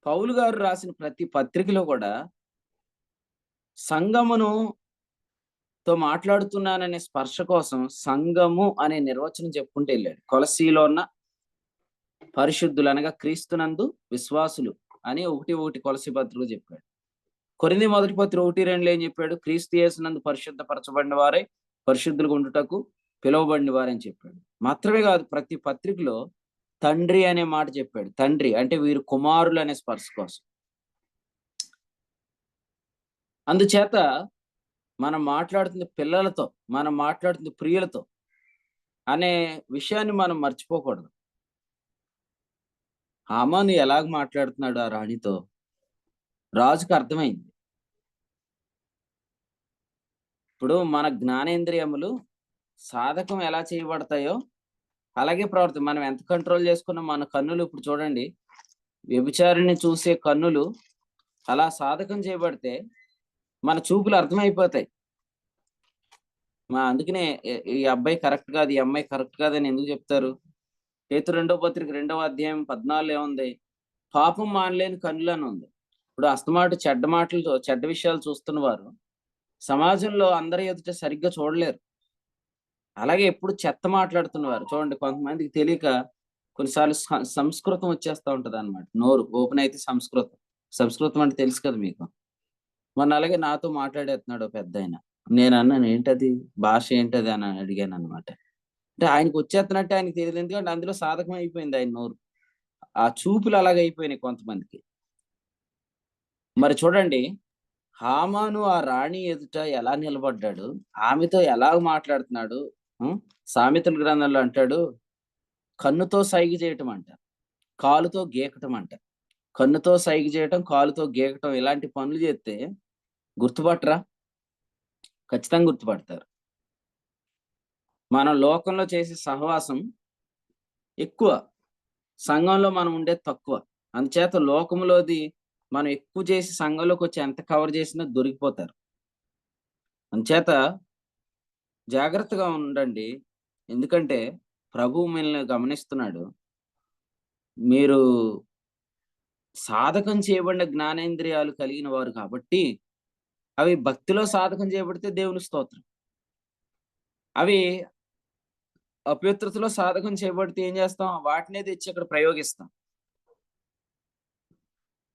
పౌలు గారు రాసిన ప్రతి పత్రికలో కూడా సంఘమును తో మాట్లాడుతున్నాననే స్పర్శ కోసం సంఘము అనే నిర్వచనం చెప్పుకుంటూ వెళ్ళాడు. కొలసీలో ఉన్న పరిశుద్ధులు అనగా క్రీస్తునందు విశ్వాసులు అని 1:1 కొలసీ పత్రికలో చెప్పాడు. కొరింథీ మొదటి పత్రిక 1:2 ఏం చెప్పాడు? క్రీస్తు యేసునందు పరిశుద్ధపరచబడిన వారై పరిశుద్ధులుగా ఉండుటకు పిలువబడిన వారని చెప్పాడు. మాత్రమే కాదు, ప్రతి పత్రికలో తండ్రి అనే మాట చెప్పాడు. తండ్రి అంటే వీరు కుమారులు అనే స్పర్శ కోసం. అందుచేత మనం మాట్లాడుతుంది పిల్లలతో, మనం మాట్లాడుతుంది ప్రియులతో అనే విషయాన్ని మనం మర్చిపోకూడదు. హామాను ఎలాగ మాట్లాడుతున్నాడు ఆ రాణితో, రాజుకు అర్థమైంది. ఇప్పుడు మన జ్ఞానేంద్రియములు సాధకం ఎలా చేయబడతాయో అలాగే ప్రవర్తన మనం ఎంత కంట్రోల్ చేసుకున్నా మన కన్నులు, ఇప్పుడు చూడండి, వ్యభిచారిని చూసే కన్నులు అలా సాధకం చేయబడితే మన చూపులు అర్థమైపోతాయి. అందుకనే ఈ అబ్బాయి కరెక్ట్ కాదు, ఈ అమ్మాయి కరెక్ట్ కాదని ఎందుకు చెప్తారు? పేతురు 2వ పత్రిక 2వ అధ్యాయం 14 ఏముంది? పాపం మానలేని కన్నులు అని ఉంది. ఇప్పుడు అస్తమాటు చెడ్డ మాటలతో చెడ్డ విషయాలు చూస్తున్న వారు సమాజంలో అందరి ఎదుట సరిగ్గా చూడలేరు. అలాగే ఎప్పుడు చెత్త మాట్లాడుతున్నవారు చూడండి, కొంతమందికి తెలియక కొన్నిసార్లు సంస్కృతం వచ్చేస్తా ఉంటది అనమాట. నోరు ఓపెన్ అయితే సంస్కృతం అంటే తెలుసు కదా మీకు. మొన్న అలాగే నాతో మాట్లాడేస్తున్నాడు పెద్ద ఆయన. నేను అన్నాను, ఏంటది భాష ఏంటది అని అడిగాను అనమాట. అంటే ఆయనకు వచ్చేస్తున్నట్టే ఆయనకు తెలియదు, ఎందుకంటే అందులో సాధకం అయిపోయింది ఆయన నోరు. ఆ చూపులు అలాగే అయిపోయినాయి కొంతమందికి. మరి చూడండి, హామాను ఆ రాణి ఎదుట ఎలా నిలబడ్డాడు, ఆమెతో ఎలా మాట్లాడుతున్నాడు. సామెతల గ్రంథంలో అంటాడు, కన్నుతో సైగ చేయటం అంట, కాలుతో గీకటం అంట. కన్నుతో సైగ చేయటం, కాలుతో గీకటం ఇలాంటి పనులు చేస్తే గుర్తుపట్టరా? ఖచ్చితంగా గుర్తుపడతారు. మనం లోకంలో చేసే సహవాసం ఎక్కువ, సంఘంలో మనం ఉండేది తక్కువ. అందుచేత లోకంలోది మనం ఎక్కువ చేసి సంఘంలోకి వచ్చి ఎంత కవర్ చేసినా దొరికిపోతారు. అందుచేత జాగ్రత్తగా ఉండండి. ఎందుకంటే ప్రభువు మిమ్మల్ని గమనిస్తున్నాడు. మీరు సాధకం చేయబడిన జ్ఞానేంద్రియాలు కలిగిన వారు కాబట్టి, అవి భక్తిలో సాధకం చేయబడితే దేవుని స్తోత్రం. అవి అపవిత్రతలో సాధకం చేయబడితే ఏం చేస్తాం? వాటినే తెచ్చి అక్కడ ప్రయోగిస్తాం.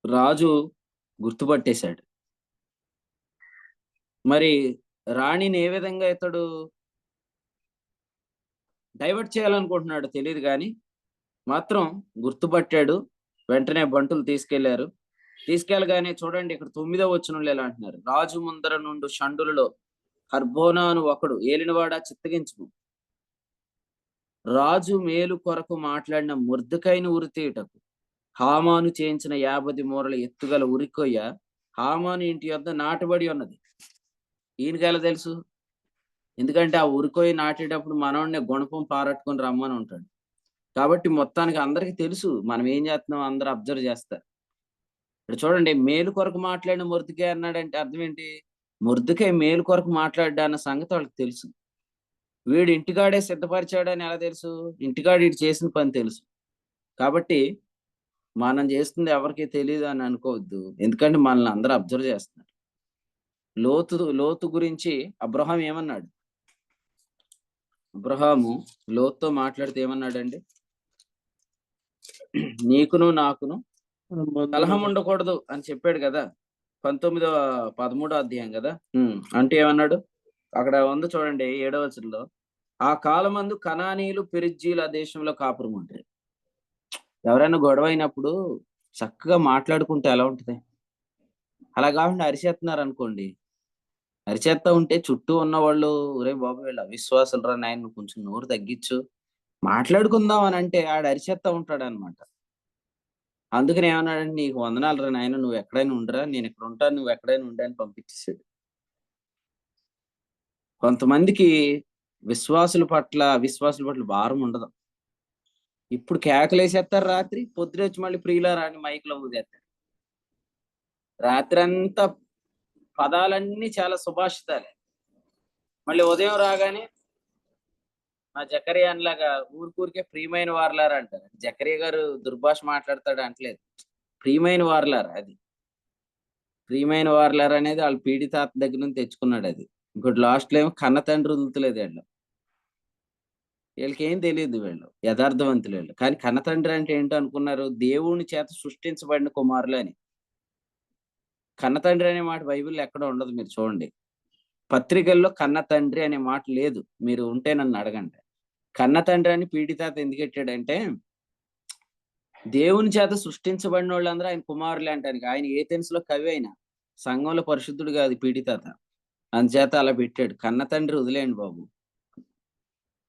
రాజు గుర్తుపట్టేశాడు. మరి రాణిని ఏ విధంగా ఇతడు డైవర్ట్ చేయాలనుకుంటున్నాడు తెలియదు గాని, మాత్రం గుర్తుపట్టాడు. వెంటనే బంటులు తీసుకెళ్లారు. తీసుకెళ్ళగానే చూడండి, ఇక్కడ 9వ వచనంలో ఎలా అంటున్నారు, రాజు ముందర నుండు షండులలో హర్బోనా అను ఒకడు ఏలినవాడా చిత్తగించుము. రాజు మేలు కొరకు మాట్లాడిన మొర్దెకైను ఉరితీయుటకు హామాను చేయించిన 50 మూరల ఎత్తుగల ఉరికొయ్య హామాను ఇంటి యొద్ద నాటబడి ఉన్నది. ఈయనకెలా తెలుసు? ఎందుకంటే ఆ ఉరికొయ్య నాటేటప్పుడు మనోడిని గుణపం పారట్టుకొని రమ్మని ఉంటాడు. కాబట్టి మొత్తానికి అందరికి తెలుసు మనం ఏం చేస్తున్నాం, అందరూ అబ్జర్వ్ చేస్తారు. ఇక్కడ చూడండి, మేలు కొరకు మాట్లాడిన మొర్దెకై అన్నాడంటే అర్థం ఏంటి? మొర్దెకై మేలు కొరకు మాట్లాడ్డా అన్న సంగతి వాళ్ళకి తెలుసు. వీడు ఇంటికాడే సిద్ధపరిచాడని ఎలా తెలుసు? ఇంటికాడ వీడు చేసిన పని తెలుసు. కాబట్టి మనం చేస్తుంది ఎవరికీ తెలీదు అని అనుకోవద్దు. ఎందుకంటే మనల్ని అందరూ అబ్జర్వ్ చేస్తున్నారు. లోతు గురించి అబ్రహాం ఏమన్నాడు? అబ్రహాము లోతుతో మాట్లాడితే ఏమన్నాడండి? నీకును నాకును కలహం ఉండకూడదు అని చెప్పాడు కదా. 13వ అధ్యాయం కదా. అంటే ఏమన్నాడు? అక్కడ ఉంది చూడండి, 7వ వచనంలో, ఆ కాలమందు కనానీయులు పెరిజ్జీల దేశంలో కాపురం ఉంటారు. ఎవరైనా గొడవ అయినప్పుడు చక్కగా మాట్లాడుకుంటే ఎలా ఉంటది? అలా కాకుండా అరిచేస్తున్నారు అనుకోండి, అరిచేత్తా ఉంటే చుట్టూ ఉన్నవాళ్ళు, ఒరే బాబు వీళ్ళు అవిశ్వాసులు రా నాయన, కొంచెం నోరు తగ్గించు, మాట్లాడుకుందాం అని అంటే ఆడు అరిచేత్తా ఉంటాడనమాట. అందుకని ఏమన్నాడంటే, నీకు వందనాలు రా నాయన, నువ్వు ఎక్కడైనా ఉండరా, నేను ఇక్కడ ఉంటాను, నువ్వు ఎక్కడైనా ఉండు అని పంపించేసాడు. కొంతమందికి అవిశ్వాసుల పట్ల భారం ఉండదు. ఇప్పుడు కేకలేసేస్తారు రాత్రి, పొద్దునొచ్చి మళ్ళీ ప్రియులారా అని మైక్‌లో ఊదేత్తారు. రాత్రంతా పదాలన్నీ చాలా సుభాషితాలే. మళ్ళీ ఉదయం రాగానే మా జకరియా అన్నలాగా ఊరికే ప్రియమైన వారలారా అంటారు. జకరియా గారు దుర్భాష మాట్లాడతాడు అంటలేదు. ప్రియమైన వారలారా అది. ప్రియమైన వారలారా అనేది వాళ్ళ పీడి తాత దగ్గర నుంచి తెచ్చుకున్నాడు అది. ఇంకోటి లాస్ట్‌లో ఏమో కన్న తండ్రి వదులుతలేదు ఈళ్ళు. వీళ్ళకేం తెలీదు వీళ్ళు. యథార్థవంతులు వీళ్ళు. కానీ కన్న తండ్రి అంటే ఏంటో అనుకున్నారు? దేవుని చేత సృష్టించబడిన కుమారులు అని. కన్న తండ్రి అనే మాట బైబిల్‌లో ఎక్కడ ఉండదు, మీరు చూడండి. పత్రికల్లో కన్న తండ్రి అనే మాట లేదు. మీరు ఉంటే నన్ను అడగండి. కన్న తండ్రి అని పీడి తాత ఎందుకెట్టాడంటే, దేవుని చేత సృష్టించబడినోళ్ళందరూ ఆయన కుమారులే అంటానికి. ఆయన ఏథెన్స్‌లో కవి ఆయన. సంఘంలో పరిశుద్ధుడు కాదు పీడి తాత. అందుచేత అలా పెట్టాడు. కన్న తండ్రి వదిలేయండి బాబు.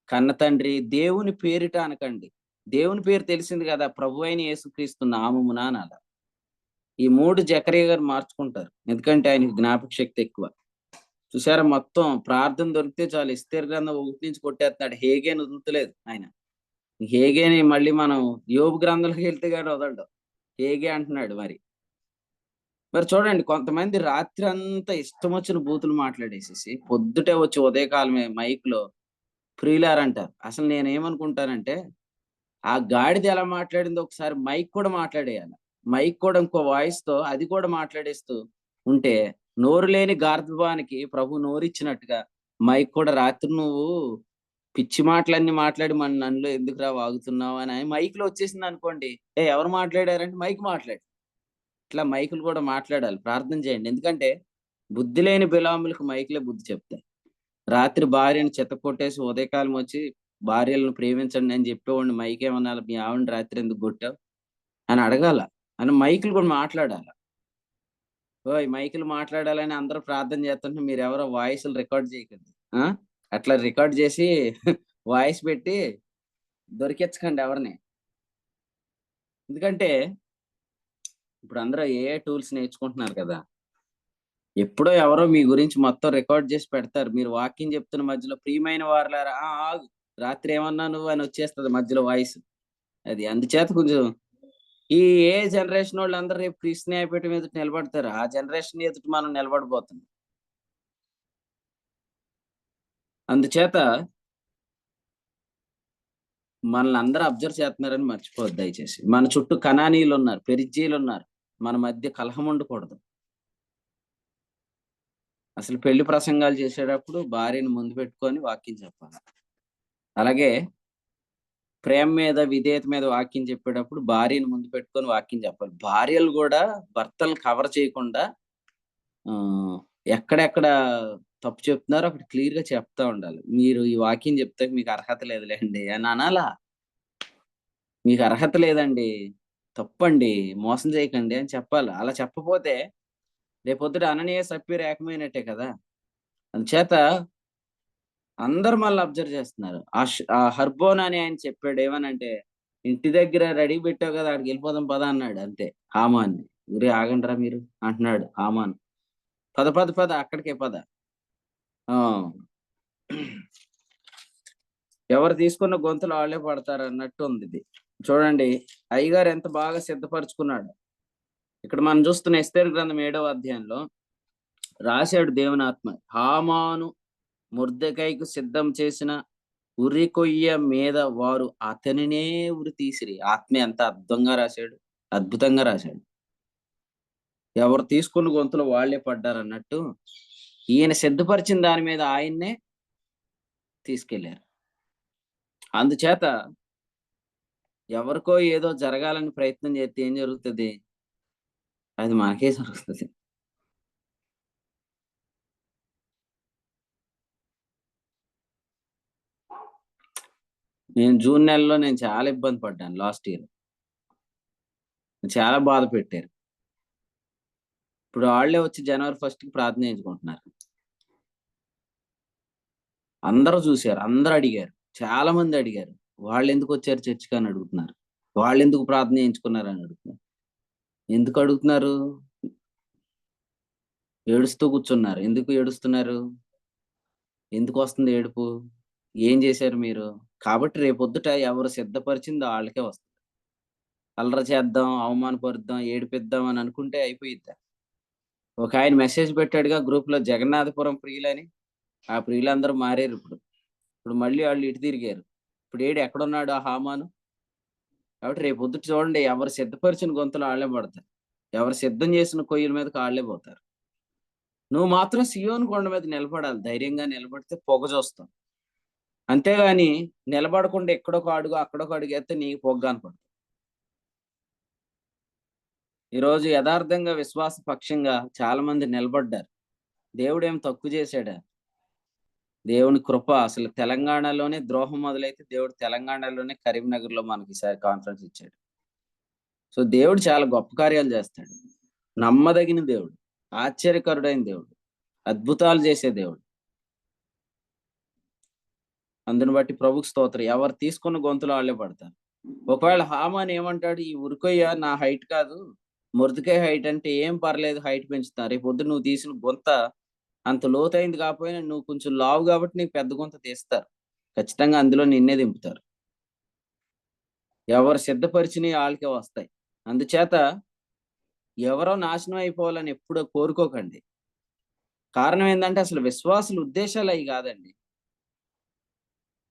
కన్న తండ్రి దేవుని పేరిట అనకండి. దేవుని పేరు తెలిసింది కదా, ప్రభువైన యేసుక్రీస్తు నామమున అనాల. ఈ 3 జకరియా గారు మార్చుకుంటారు. ఎందుకంటే ఆయనకి జ్ఞాపక శక్తి ఎక్కువ. చూసారా, మొత్తం ప్రార్థన దొరికితే చాలు ఎస్తేరు గ్రంథం 1 నుంచి కొట్టేస్తున్నాడు. హేగేని వదులుతలేదు ఆయన. హేగేని మళ్ళీ మనం యోబు గ్రంథంలోకి వెళ్తే గాని వదలడు. హేగే అంటున్నాడు మరి. మరి చూడండి, కొంతమంది రాత్రంతా ఇష్టం వచ్చిన బూతులు మాట్లాడేసేసి పొద్దుటే వచ్చి ఉదయకాలమే మైక్‌లో ప్రియులారంటారు. అసలు నేనేమనుకుంటానంటే, ఆ గాడిద ఎలా మాట్లాడిందో ఒకసారి మైక్ కూడా మాట్లాడేయాల. మైక్ కూడా ఇంకో వాయిస్‌తో అది కూడా మాట్లాడేస్తూ ఉంటే, నోరు లేని గార్ధబానికి ప్రభు నోరిచ్చినట్టుగా మైక్ కూడా రాత్రి నువ్వు పిచ్చి మాటలన్నీ మాట్లాడి నన్నులో ఎందుకురా వాగుతున్నావు అని మైక్‌లో వచ్చేసిందనుకోండి. ఎవరు మాట్లాడారంటే మైక్ మాట్లాడి. ఇట్లా మైకులు కూడా మాట్లాడాలి. ప్రార్థన చేయండి. ఎందుకంటే బుద్ధి లేని బిలాములకు మైకులే బుద్ధి చెప్తాయి. రాత్రి భార్యని చితక్కొట్టేసి ఉదయకాలం వచ్చి భార్యలను ప్రేమించండి అని చెప్పేవాడిని మైకేమనాలి, మీ ఆవిడని రాత్రి ఎందుకు కొట్టావు అని అడగాల. అని మైకులు కూడా మాట్లాడాల. ఓయ్ మైకులు మాట్లాడాలని అందరూ ప్రార్థన చేస్తుంటే మీరెవరో వాయిస్‌లు రికార్డ్ చేయకండి. ఆ! అట్లా రికార్డ్ చేసి వాయిస్ పెట్టి దొరికిచ్చకండి ఎవరిని. ఎందుకంటే ఇప్పుడు అందరూ ఏఐ టూల్స్ నేర్చుకుంటున్నారు కదా! ఎప్పుడో ఎవరో మీ గురించి మొత్తం రికార్డ్ చేసి పెడతారు. మీరు వాక్యం చెప్తున్న మధ్యలో ప్రియమైన వారలారా ఆ! ఆగు రాత్రి ఏమన్నావు నువ్వు అని వచ్చేస్తది మధ్యలో వాయిస్. అది అందుచేత కొంచెం ఈ ఏ జనరేషనోళ్ళందరూ రేపు క్రీస్తు న్యాయపీఠం ఎదుట నిలబడతారు. ఆ జనరేషన్ ఎదుట మనం నిలబడబోతున్నాం. అందుచేత మనల్ని అందరూ అబ్జర్వ్ చేస్తున్నారని మర్చిపోవద్దు దయచేసి. మన చుట్టూ కనానీయులున్నారు, పెరిజ్జీలున్నారు. మన మధ్య కలహం ఉండకూడదు. అసలు పెళ్లి ప్రసంగాలు చేసేటప్పుడు భార్యని ముందు పెట్టుకొని వాక్యం చెప్పాలి. అలాగే ప్రేమ మీద, విధేయత మీద వాక్యం చెప్పేటప్పుడు భార్యని ముందు పెట్టుకొని వాక్యం చెప్పాలి. భార్యలు గూడా భర్తలను కవర్ చేయకుండా ఆహ్, ఎక్కడెక్కడ తప్పు చెప్తున్నారో అక్కడ క్లియర్‌గా చెప్తా ఉండాలి. మీరు ఈ వాక్యం చెప్తాకి మీకు అర్హత లేదులెండి అని అనాలా. మీకు అర్హత లేదండి. తప్పండి. మోసం చేయకండి అని చెప్పాలి. అలా చెప్పపోతే రేపొద్దుట అననీయ, సప్పీరా ఏకమైనట్టే కదా! అందుచేత అందరూ మనల్ని అబ్జర్వ్ చేస్తున్నారు. ఆ హర్బోన్ అని ఆయన చెప్పాడు ఏమనంటే, "ఇంటి దగ్గర రెడీ పెట్టావు కదా! ఆడికెళ్ళిపోదాం పద" అన్నాడు అంతే హామాన్ని. "ఒరేయ్ ఆగండ్రా మీరు" అంటున్నాడు హామాను. "పద పద పద అక్కడికే పద." ఆ! ఎవరు తీసుకున్న గొంతులో ఆళ్ళే పడతారన్నట్టుందిది. చూడండి అయ్యగారు ఎంత బాగా సిద్ధపరుచుకున్నాడో. ఇక్కడ మనం చూస్తున్న ఎస్తేరు గ్రంథం 7వ అధ్యాయంలో రాశాడు దేవుని ఆత్మ. హామాను మొర్దెకైకు సిద్ధం చేసిన ఉరి కొయ్య మీద వారు అతనినే ఉరి తీసిరి. ఆత్మ ఎంత అద్భుతంగా రాశాడు. అద్భుతంగా రాశాడు. ఎవరు తీసుకున్న గొంతులో వాళ్ళే పడ్డారన్నట్టు, ఈయన సిద్ధపరిచిన దాని మీద ఆయన్నే తీసుకెళ్లారు. అందుచేత ఎవరికో ఏదో జరగాలని ప్రయత్నం చేస్తే ఏం జరుగుతది? అది మనకే జరుగుతది. జూన్ నెలలో నేను చాలా ఇబ్బంది పడ్డాను లాస్ట్ ఇయర్. చాలా బాధ పెట్టారు. ఇప్పుడు ఆళ్ళే వచ్చి జనవరి 1కి ప్రార్థన చేయించుకుంటున్నారు. అందరూ చూసారు. అందరూ అడిగారు. చాలా మంది అడిగారు. వాళ్ళెందుకొచ్చారు చర్చ్‌కి అని అడుగుతున్నారు. వాళ్ళెందుకు ప్రార్థన చేయించుకున్నారని అడుగుతున్నారు. ఎందుకు అడుగుతున్నారు? ఏడుస్తూ కూర్చున్నారు. ఎందుకు ఏడుస్తున్నారు? ఎందుకొస్తుంది ఏడుపు? ఏం చేశారు మీరు? కాబట్టి రేపొద్దుట ఎవరు సిద్ధపరిచింది ఆళ్ళకే వస్తది. అల్లరి చేద్దాం, అవమానపరుద్దాం, ఏడిపిద్దాం అని అనుకుంటే అయిపోయిద్దా? ఒకాయన మెసేజ్ పెట్టాడుగా గ్రూప్‌లో జగన్నాథపురం ప్రియులని. ఆ ప్రియులందరూ మారారిప్పుడు. ఇప్పుడు మళ్ళీ ఆళ్ళు ఇటు తిరిగారు. ఇప్పుడేడు ఎక్కడున్నాడు ఆ హామాను? కాబట్టి రేపొద్దుట చూడండి ఎవరు సిద్ధపరిచిన గొంతులో ఆళ్ళే పడతారు. ఎవరు సిద్ధం చేసిన కొయ్యల మీదకి ఆళ్ళే పోతారు. నువ్వు మాత్రం సీయోను కొండ మీద నిలబడాలి. ధైర్యంగా నిలబడితే పొగ చూస్తావు. అంతేగాని నిలబడకుండా ఇక్కడొక అడుగు, అక్కడొక అడుగేస్తే నీకు పొగ కనపడదు. ఈరోజు యథార్థంగా విశ్వాస పక్షంగా చాలా మంది నిలబడ్డారు. దేవుడేం తక్కువ చేసాడా? దేవుని కృప అసలు తెలంగాణలోనే ద్రోహం మొదలైతే దేవుడు తెలంగాణలోనే కరీంనగర్‌లో మనకి ఈసారి కాన్ఫరెన్స్ ఇచ్చాడు. సో, దేవుడు చాలా గొప్ప కార్యాలు చేస్తాడు. నమ్మదగిన దేవుడు. ఆశ్చర్యకరుడైన దేవుడు. అద్భుతాలు చేసే దేవుడు. అందుని బట్టి ప్రభువుకి స్తోత్రం. ఎవరు తీసుకున్న గొంతులో ఆళ్ళే పడతారు. ఒకవేళ హామాన్ ఏమంటాడు, "ఈ ఉరికొయ్య నా హైట్ కాదు. మొర్దెకై హైట్ అంటే ఏం పర్లేదు హైట్ పెంచుతా. రేపొద్దున నువ్వు తీసిన గుంత అంత లోతైంది కాకపోయినా నువ్వు కొంచెం లావు కాబట్టి నీకు పెద్ద గుంత తీస్తారు. ఖచ్చితంగా అందులో నిన్నే దింపుతారు." ఎవరు సిద్ధపరిచినయి ఆళ్ళకే వస్తాయి. అందుచేత ఎవరో నాశనం అయిపోవాలని ఎప్పుడూ కోరుకోకండి. కారణం ఏందంటే అసలు విశ్వాసుల ఉద్దేశాలయి గాదండి.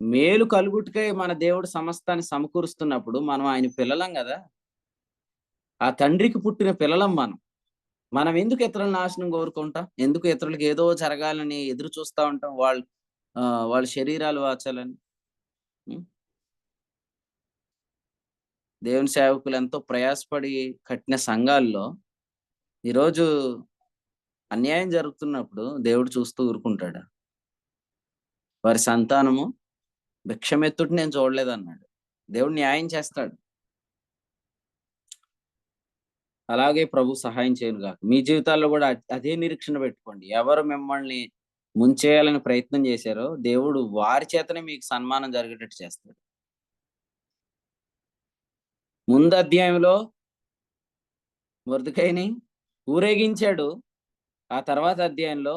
మేలు కలుగుటకై మన దేవుడు సమస్తాన్ని సమకూరుస్తున్నప్పుడు మనం ఆయన పిల్లలం గదా! ఆ తండ్రికి పుట్టిన పిల్లలం మనం. మనం ఎందుకు ఇతరుల నాశనం కోరుకుంటాం? ఎందుకు ఇతరులకి ఏదో జరగాలని ఎదురు చూస్తా ఉంటాం. వాళ్ళ శరీరాలు వాచాలని. హ్మ్. దేవుని సేవకులు ఎంతో ప్రయాసపడి కట్టిన సంఘాల్లో ఈరోజు అన్యాయం జరుగుతున్నప్పుడు దేవుడు చూస్తూ ఊరుకుంటాడా? వారి సంతానము భిక్షమెత్తుట నేను చూడలేదన్నాడు. దేవుడు న్యాయం చేస్తాడు. అలాగే ప్రభు సహాయం చేయను గాక. మీ జీవితాల్లో కూడా అదే నిరీక్షణ పెట్టుకోండి. ఎవరు మిమ్మల్ని ముంచేయాలని ప్రయత్నం చేశారో దేవుడు వారి చేతనే మీకు సన్మానం జరిగేటట్టు చేస్తాడు. ముందు అధ్యాయంలో మొర్దెకైని ఊరేగించాడు. ఆ తర్వాత అధ్యాయంలో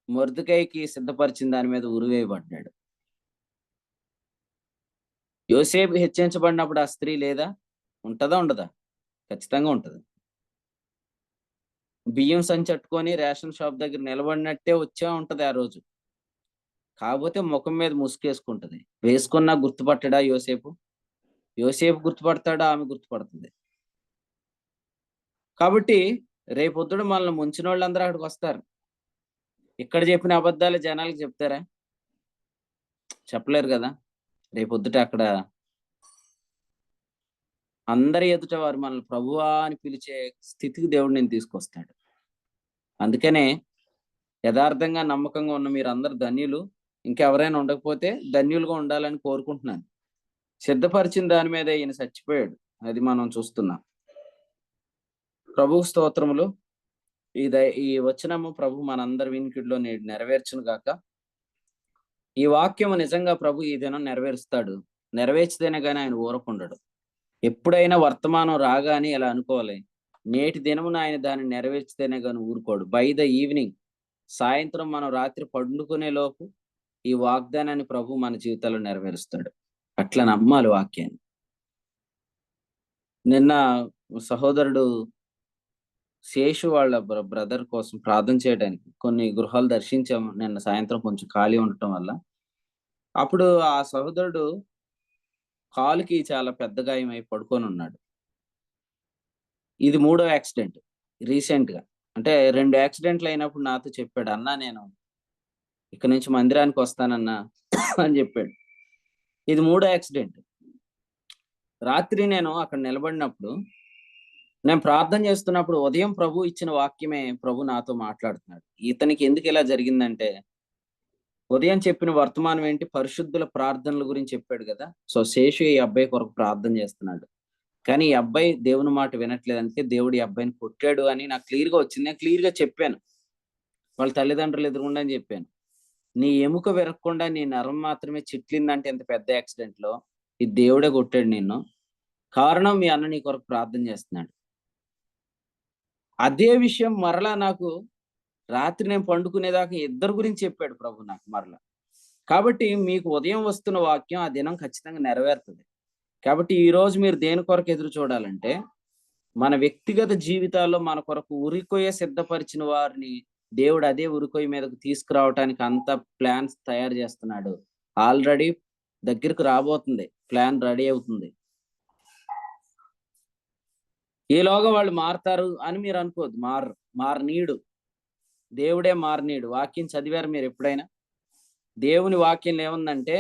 మొర్దెకైకి సిద్ధపరిచిన దాని మీద ఉరివేయబడ్డాడు. యోసేపు హెచ్చించబడినప్పుడు ఆ స్త్రీ లేదా? ఉంటదా? ఉండదా? ఖచ్చితంగా ఉంటది. బియ్యం సంచట్టుకొని రేషన్ షాప్ దగ్గర నిలబడినట్టే వచ్చే ఉంటది ఆ రోజు. కాకపోతే ముఖం మీద ముసుగేసుకుంటది. వేసుకున్నా గుర్తుపట్టడా యోసేపు? యోసేపు గుర్తుపడతాడా? ఆమె గుర్తుపడుతుంది. కాబట్టి రేపొద్దున మనల్ని ముంచినోళ్ళందరూ అక్కడికొస్తారు. ఇక్కడ చెప్పిన అబద్ధాలు జనాలకి చెప్తారా? చెప్పలేరు గదా! రేపొద్దుట అక్కడ అందరి ఎదుట వారు మనల్ని ప్రభువా అని పిలిచే స్థితికి దేవుడు నిన్ను తీసుకొస్తాడు. అందుకనే యథార్థంగా, నమ్మకంగా ఉన్న మీరందరూ ధన్యులు. ఇంకెవరైనా ఉండకపోతే ధన్యులుగా ఉండాలని కోరుకుంటున్నాను. సిద్ధపరిచిన దాని మీదే ఈయన చచ్చిపోయాడు. అది మనం చూస్తున్నాం. ప్రభువు స్తోత్రములు. ఈ వచనము ప్రభు మనందరి వినికిడిలో నేడు నెరవేర్చును గాక. ఈ వాక్యము నిజంగా ప్రభు ఈ దినం నెరవేరుస్తాడు. నెరవేర్చితేనే గాని ఆయన ఊరకుండడు. ఎప్పుడైనా వర్తమానం రాగానే ఇలా అనుకోవాలి. నేటి దినమున ఆయన దాన్ని నెరవేర్చితేనే గాని ఊరుకోడు. బై ద ఈవినింగ్, సాయంత్రం మనం రాత్రి పండుకునే లోపు ఈ వాగ్దానాన్ని ప్రభు మన జీవితాల్లో నెరవేరుస్తాడు. అట్లా నమ్మాలి వాక్యాన్ని. నిన్న సహోదరుడు శేషు వాళ్ళ బ్రదర్ కోసం ప్రార్థన చేయడానికి కొన్ని గృహాలు దర్శించాము నిన్న సాయంత్రం కొంచెం ఖాళీ ఉండటం వల్ల. అప్పుడు ఆ సహోదరుడు కాలుకి చాలా పెద్ద గాయమై పడుకొనున్నాడు. ఇది మూడో యాక్సిడెంట్ రీసెంట్‌గా. అంటే 2 యాక్సిడెంట్‌లయినప్పుడు నాతో చెప్పాడు. "అన్నా నేను ఇక నుంచి మందిరానికొస్తానన్నా" అని జెప్పాడు. ఇది మూడో యాక్సిడెంట్. రాత్రి నేను అక్కడ నిలబడినప్పుడు, నేను ప్రార్థన చేస్తున్నప్పుడు ఉదయం ప్రభు ఇచ్చిన వాక్యమే ప్రభు నాతో మాట్లాడుతున్నాడు. ఇతనికి ఎందుకిలా జరిగిందంటే, ఉదయం చెప్పిన వర్తమానం ఏంటి? పరిశుద్ధుల ప్రార్థనల గురించి చెప్పాడు గదా! సో, శేషు ఈ అబ్బాయి కొరకు ప్రార్థన చేస్తున్నాడు. కానీ ఈ అబ్బాయి దేవుని మాట వినట్లేదు. అందుకే దేవుడు ఈ అబ్బాయిని కొట్టాడు అని నాకు క్లియర్‌గా వచ్చింది. నేను క్లియర్‌గా చెప్పాను. వాళ్ళ తల్లిదండ్రులు ఎదురుగుండా అని చెప్పాను. నీ ఎముక విరగకుండా నీ నరం మాత్రమే చిట్లిందంటే ఇంత పెద్ద యాక్సిడెంట్‌లో, ఇది దేవుడే కొట్టాడు నిన్ను. కారణం మీ అన్న నీ కొరకు ప్రార్థన చేస్తున్నాడు. అదే విషయం మరలా నాకు రాత్రి నేను పండుకునేదాకా ఇద్దరి గురించి చెప్పాడు ప్రభు నాకు మరలా. కాబట్టి మీకు ఉదయం వస్తున్న వాక్యం ఆ దినం ఖచ్చితంగా నెరవేరుతది. కాబట్టి ఈరోజు మీరు దేని కొరకు ఎదురు చూడాలంటే, మన వ్యక్తిగత జీవితాల్లో మన కొరకు ఉరికొయ్య సిద్ధపరిచిన వారిని దేవుడు అదే ఉరికొయ్య మీదకు తీసుకురావటానికి అంత ప్లాన్స్ తయారు చేస్తున్నాడు. ఆల్రెడీ దగ్గరికి రాబోతుంది. ప్లాన్ రెడీ అవుతుంది. ఈలోగా వాళ్ళు మారతారు అని మీరు అనుకోవద్దు. మారనీయుడు. దేవుడే మారనీయుడు. వాక్యం చదివారా మీరెప్పుడైనా? దేవుని వాక్యంలో ఏముందంటే,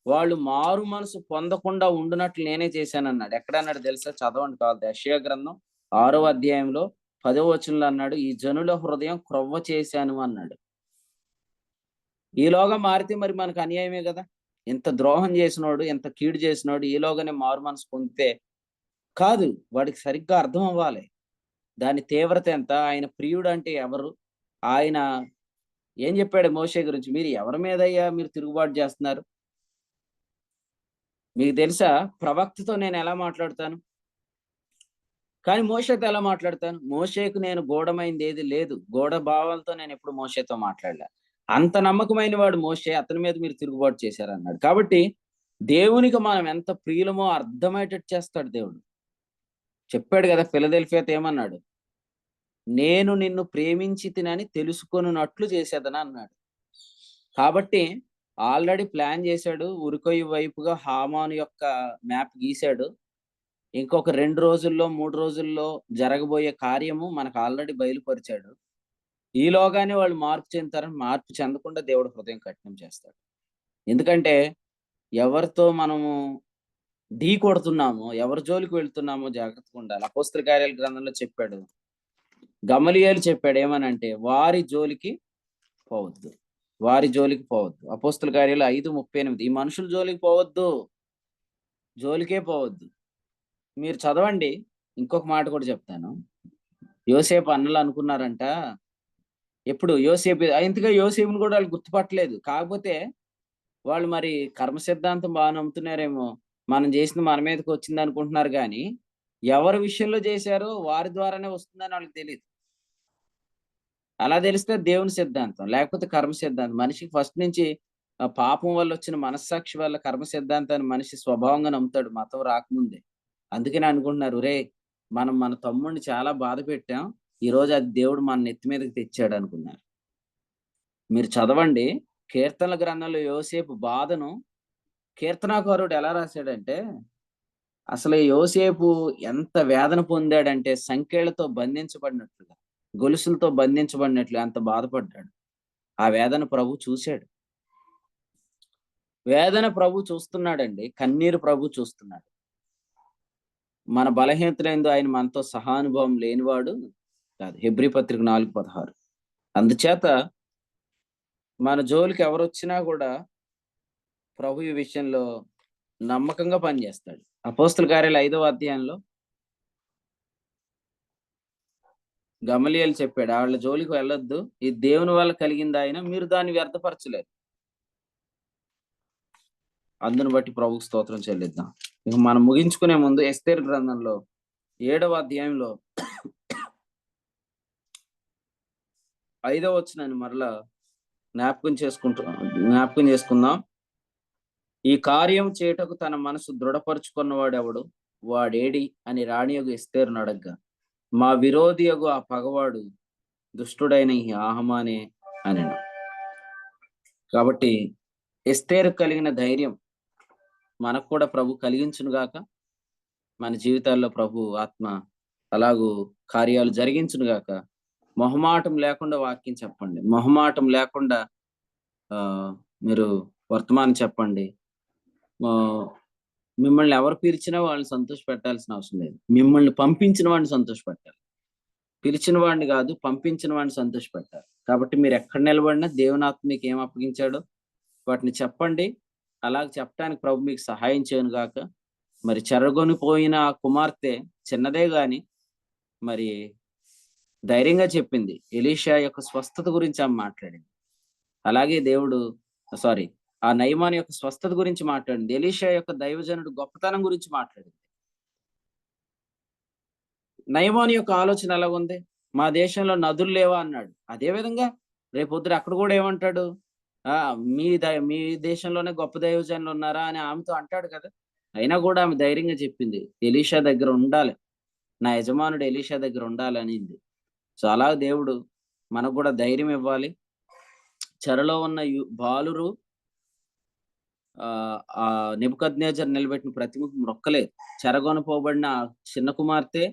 వాళ్ళు మారు మనసు పొందకుండా ఉండునట్లు నేనే చేశానన్నాడు. ఎక్కడన్నాడు తెలుసా? చదవండి కావాలంటే. యెషయా గ్రంథం 6వ అధ్యాయంలో 10వ వచనంలో అన్నాడు, "ఈ జనుల హృదయం క్రొవ్వ చేశాను" అన్నాడు. ఈలోగా మారితే మరి మనకు అన్యాయమే గదా! ఇంత ద్రోహం చేసినోడు, ఇంత కీడు చేసినోడు ఈలోగానే మారు మనసు పొందితే కాదు. వాడికి సరిగ్గా అర్థం అవ్వాలి. దాని తీవ్రత ఎంత? ఆయన ప్రియుడంటే ఎవరు? ఆయన ఏం చెప్పాడు మోషే గురించి? "మీరు ఎవరి మీదయ్యా మీరు తిరుగుబాటు చేస్తున్నారు? మీకు తెలుసా ప్రవక్తతో నేనెలా మాట్లాడతాను? కానీ మోషేతో ఎలా మాట్లాడతాను? మోషేకు నేను గూఢమైందేది లేదు. గూఢ భావాలతో నేనెప్పుడు మోషేతో మాట్లాడలే. అంత నమ్మకమైన వాడు మోషే. అతని మీద మీరు తిరుగుబాటు చేశారన్నాడు. కాబట్టి దేవునికి మనం ఎంత ప్రియులమో అర్థమయ్యేటట్టు చేస్తాడు దేవుడు. చెప్పాడు గదా! ఫిలదెల్ఫియాతో ఏమన్నాడు? "నేను నిన్ను ప్రేమించితినని తెలుసుకొనున్నట్లు చేసేదను" అన్నాడు. కాబట్టి ఆల్రెడీ ప్లాన్ చేశాడు. ఉరికొయ్య వైపుగా హామాను యొక్క మ్యాప్ గీశాడు. ఇంకొక 2 రోజుల్లో, 3 రోజుల్లో జరగబోయే కార్యము మనకు ఆల్రెడీ బయలుపరిచాడు. ఈలోగానే వాళ్ళు మార్పు చెందుతారని, మార్పు చెందకుండా దేవుడు హృదయం కఠినం చేస్తాడు. ఎందుకంటే ఎవరితో మనము ఢీకొడుతున్నామో, ఎవరి జోలికి వెళ్తున్నామో జాగ్రత్తగుండాలి. అపోస్తల కార్యాల గ్రంథంలో చెప్పాడు. గమలీయేలు చెప్పాడు ఏమనంటే, వారి జోలికి పోవద్దు. వారి జోలికి పోవద్దు. అపోస్తల కార్యాలు 5:38 ఈ మనుషుల జోలికి పోవద్దు. జోలికే పోవద్దు. మీరు చదవండి. ఇంకొక మాట కూడా చెప్తాను. యోసేపు అన్నలు అనుకున్నారంట, ఎప్పుడు యోసేపు ఇంతగా యోసేపుని కూడా వాళ్ళు గుర్తుపట్టలేదు. కాకపోతే వాళ్ళు మరి కర్మ సిద్ధాంతం బాగా నమ్ముతున్నారేమో, మనం చేసింది మన మీదకి వచ్చింది అనుకుంటున్నారు గానీ, ఎవరి విషయంలో చేశారో వారి ద్వారానే వస్తుందని వాళ్ళకి తెలీదు. అలా తెలిస్తే దేవుని సిద్ధాంతం, లేకపోతే కర్మ సిద్ధాంతం. మనిషికి ఫస్ట్ నుంచి పాపం వల్ల వచ్చిన మనస్సాక్షి వల్ల కర్మ సిద్ధాంతాన్ని మనిషి స్వభావంగా నమ్ముతాడు మతం రాకముందే. అందుకనే అనుకుంటున్నారు, ఒరేయ్! మనం మన తమ్ముడిని చాలా బాధ పెట్టాం. ఈరోజు అది దేవుడు మన నెత్తి మీదకి తెచ్చాడనుకున్నారు. మీరు చదవండి, కీర్తనల గ్రంథంలో యోసేపు బాధను కీర్తనాకారుడు ఎలా రాసాడంటే, అసలు యోసేపు ఎంత వేదన పొందాడంటే సంకెళ్లతో బంధించబడినట్లుగా, గొలుసులతో బంధించబడినట్లు అంత బాధపడ్డాడు. ఆ వేదన ప్రభు చూసాడు. వేదన ప్రభు చూస్తున్నాడండి. కన్నీరు ప్రభు చూస్తున్నాడు. మన బలహీనతలందు ఆయన మనతో సహానుభవం లేనివాడు కాదు. హెబ్రీ పత్రిక 4:16. అందుచేత మన జోలికి ఎవరొచ్చినా గూడా ప్రభు ఈ విషయంలో నమ్మకంగా పనిచేస్తాడు. అపోస్తల కార్యాలు 5వ అధ్యాయంలో గమలీయేలు చెప్పాడు, ఆళ్ళ జోలికి వెళ్ళొద్దు. ఇది దేవుని వల్ల కలిగిందాయన, మీరు దాన్ని వ్యర్థపరచలేరు. అందును బట్టి ప్రభువుకు స్తోత్రం చెల్లిద్దాం. ఇక మనం ముగించుకునే ముందు ఎస్తేరు గ్రంథంలో 7వ అధ్యాయంలో 5వ వచనాన్ని మరలా జ్ఞాపకం చేసుకుందాం. ఈ కార్యం చేయుటకు తన మనసు దృఢపరుచుకున్నవాడెవడు? వాడేడి అని రాణియగు ఎస్తేరును అడగ్గా, మా విరోధియగు ఆ పగవాడు దుష్టుడైన ఈ హామానే అనెను. కాబట్టి ఎస్తేరు కలిగిన ధైర్యం మనకు కూడా ప్రభు కలిగించును గాక. మన జీవితాల్లో ప్రభు ఆత్మ అలాగూ కార్యాలు జరిగించును గాక. మొహమాటం లేకుండా వాక్యం చెప్పండి. మొహమాటం లేకుండా మీరు వర్తమానం చెప్పండి. మిమ్మల్ని ఎవరు పిలిచినా వాళ్ళని సంతోషపెట్టాల్సిన అవసరం లేదు. మిమ్మల్ని పంపించిన వాడిని సంతోషపెట్టాలి. పిలిచిన వాడిని కాదు, పంపించిన వాడిని సంతోషపెట్టాలి. కాబట్టి మీరు ఎక్కడ నిలబడినా దేవునాత్మ మీకు ఏం అప్పగించాడో వాటిని చెప్పండి. అలాగ చెప్పడానికి ప్రభు మీకు సహాయం చేయను గాక. మరి చెరగొనిపోయిన ఆ కుమార్తె చిన్నదే గాని మరి ధైర్యంగా చెప్పింది. ఎలీషా యొక్క స్వస్థత గురించి ఆమె మాట్లాడింది. అలాగే ఆ నయమాను యొక్క స్వస్థత గురించి మాట్లాడింది. ఎలీషా యొక్క దైవజనుడు గొప్పతనం గురించి మాట్లాడింది. నయమాను యొక్క ఆలోచన ఎలాగుంది? మా దేశంలో నదులు లేవా అన్నాడు. అదే విధంగా రేపొద్దున అక్కడ కూడా ఏమంటాడు? మీ దేశంలోనే గొప్ప దైవజనులు ఉన్నారా అని ఆమెతో అంటాడు కదా! అయినా కూడా ఆమె ధైర్యంగా చెప్పింది, ఎలీషా దగ్గర ఉండాలి. నా యజమానుడు ఎలీషా దగ్గర ఉండాలనింది. సో అలా దేవుడు మనకు కూడా ధైర్యం ఇవ్వాలి. చెరలో ఉన్న బాలురు నెబుకద్నెజరు నిలబెట్టిన ప్రతిమకు మొక్కలేదు. చెరగొనపోబడిన చిన్న కుమార్తె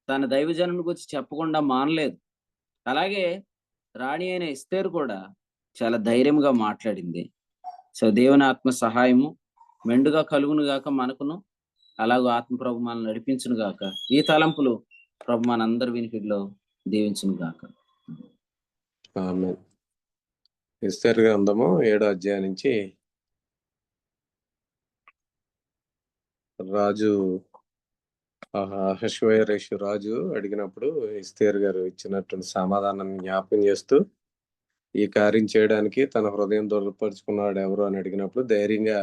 తన దైవజనుని గురించి చెప్పకుండా మానలేదు. అలాగే రాణి అయిన ఎస్తేరు కూడా చాలా ధైర్యంగా మాట్లాడింది. సో దేవుని ఆత్మ సహాయము మెండుగా కలుగును గాక మనకును. అలాగూ ఆత్మ ప్రభు మనల్ని నడిపించును గాక. ఈ తలంపులు ప్రభు మనందరి వినికిడిలో దీవించును గాక. ఆమేన్. ఎస్తేరు గ్రంథము 7వ అధ్యాయం నుంచి రాజు అహష్వేరోషు రాజు అడిగినప్పుడు ఎస్తేరు గారు ఇచ్చినటువంటి సమాధానాన్ని జ్ఞాపకం చేస్తూ, ఈ కార్యం చేయడానికి తన హృదయం దృఢపరుచుకున్నాడు ఎవరు అని అడిగినప్పుడు ధైర్యంగా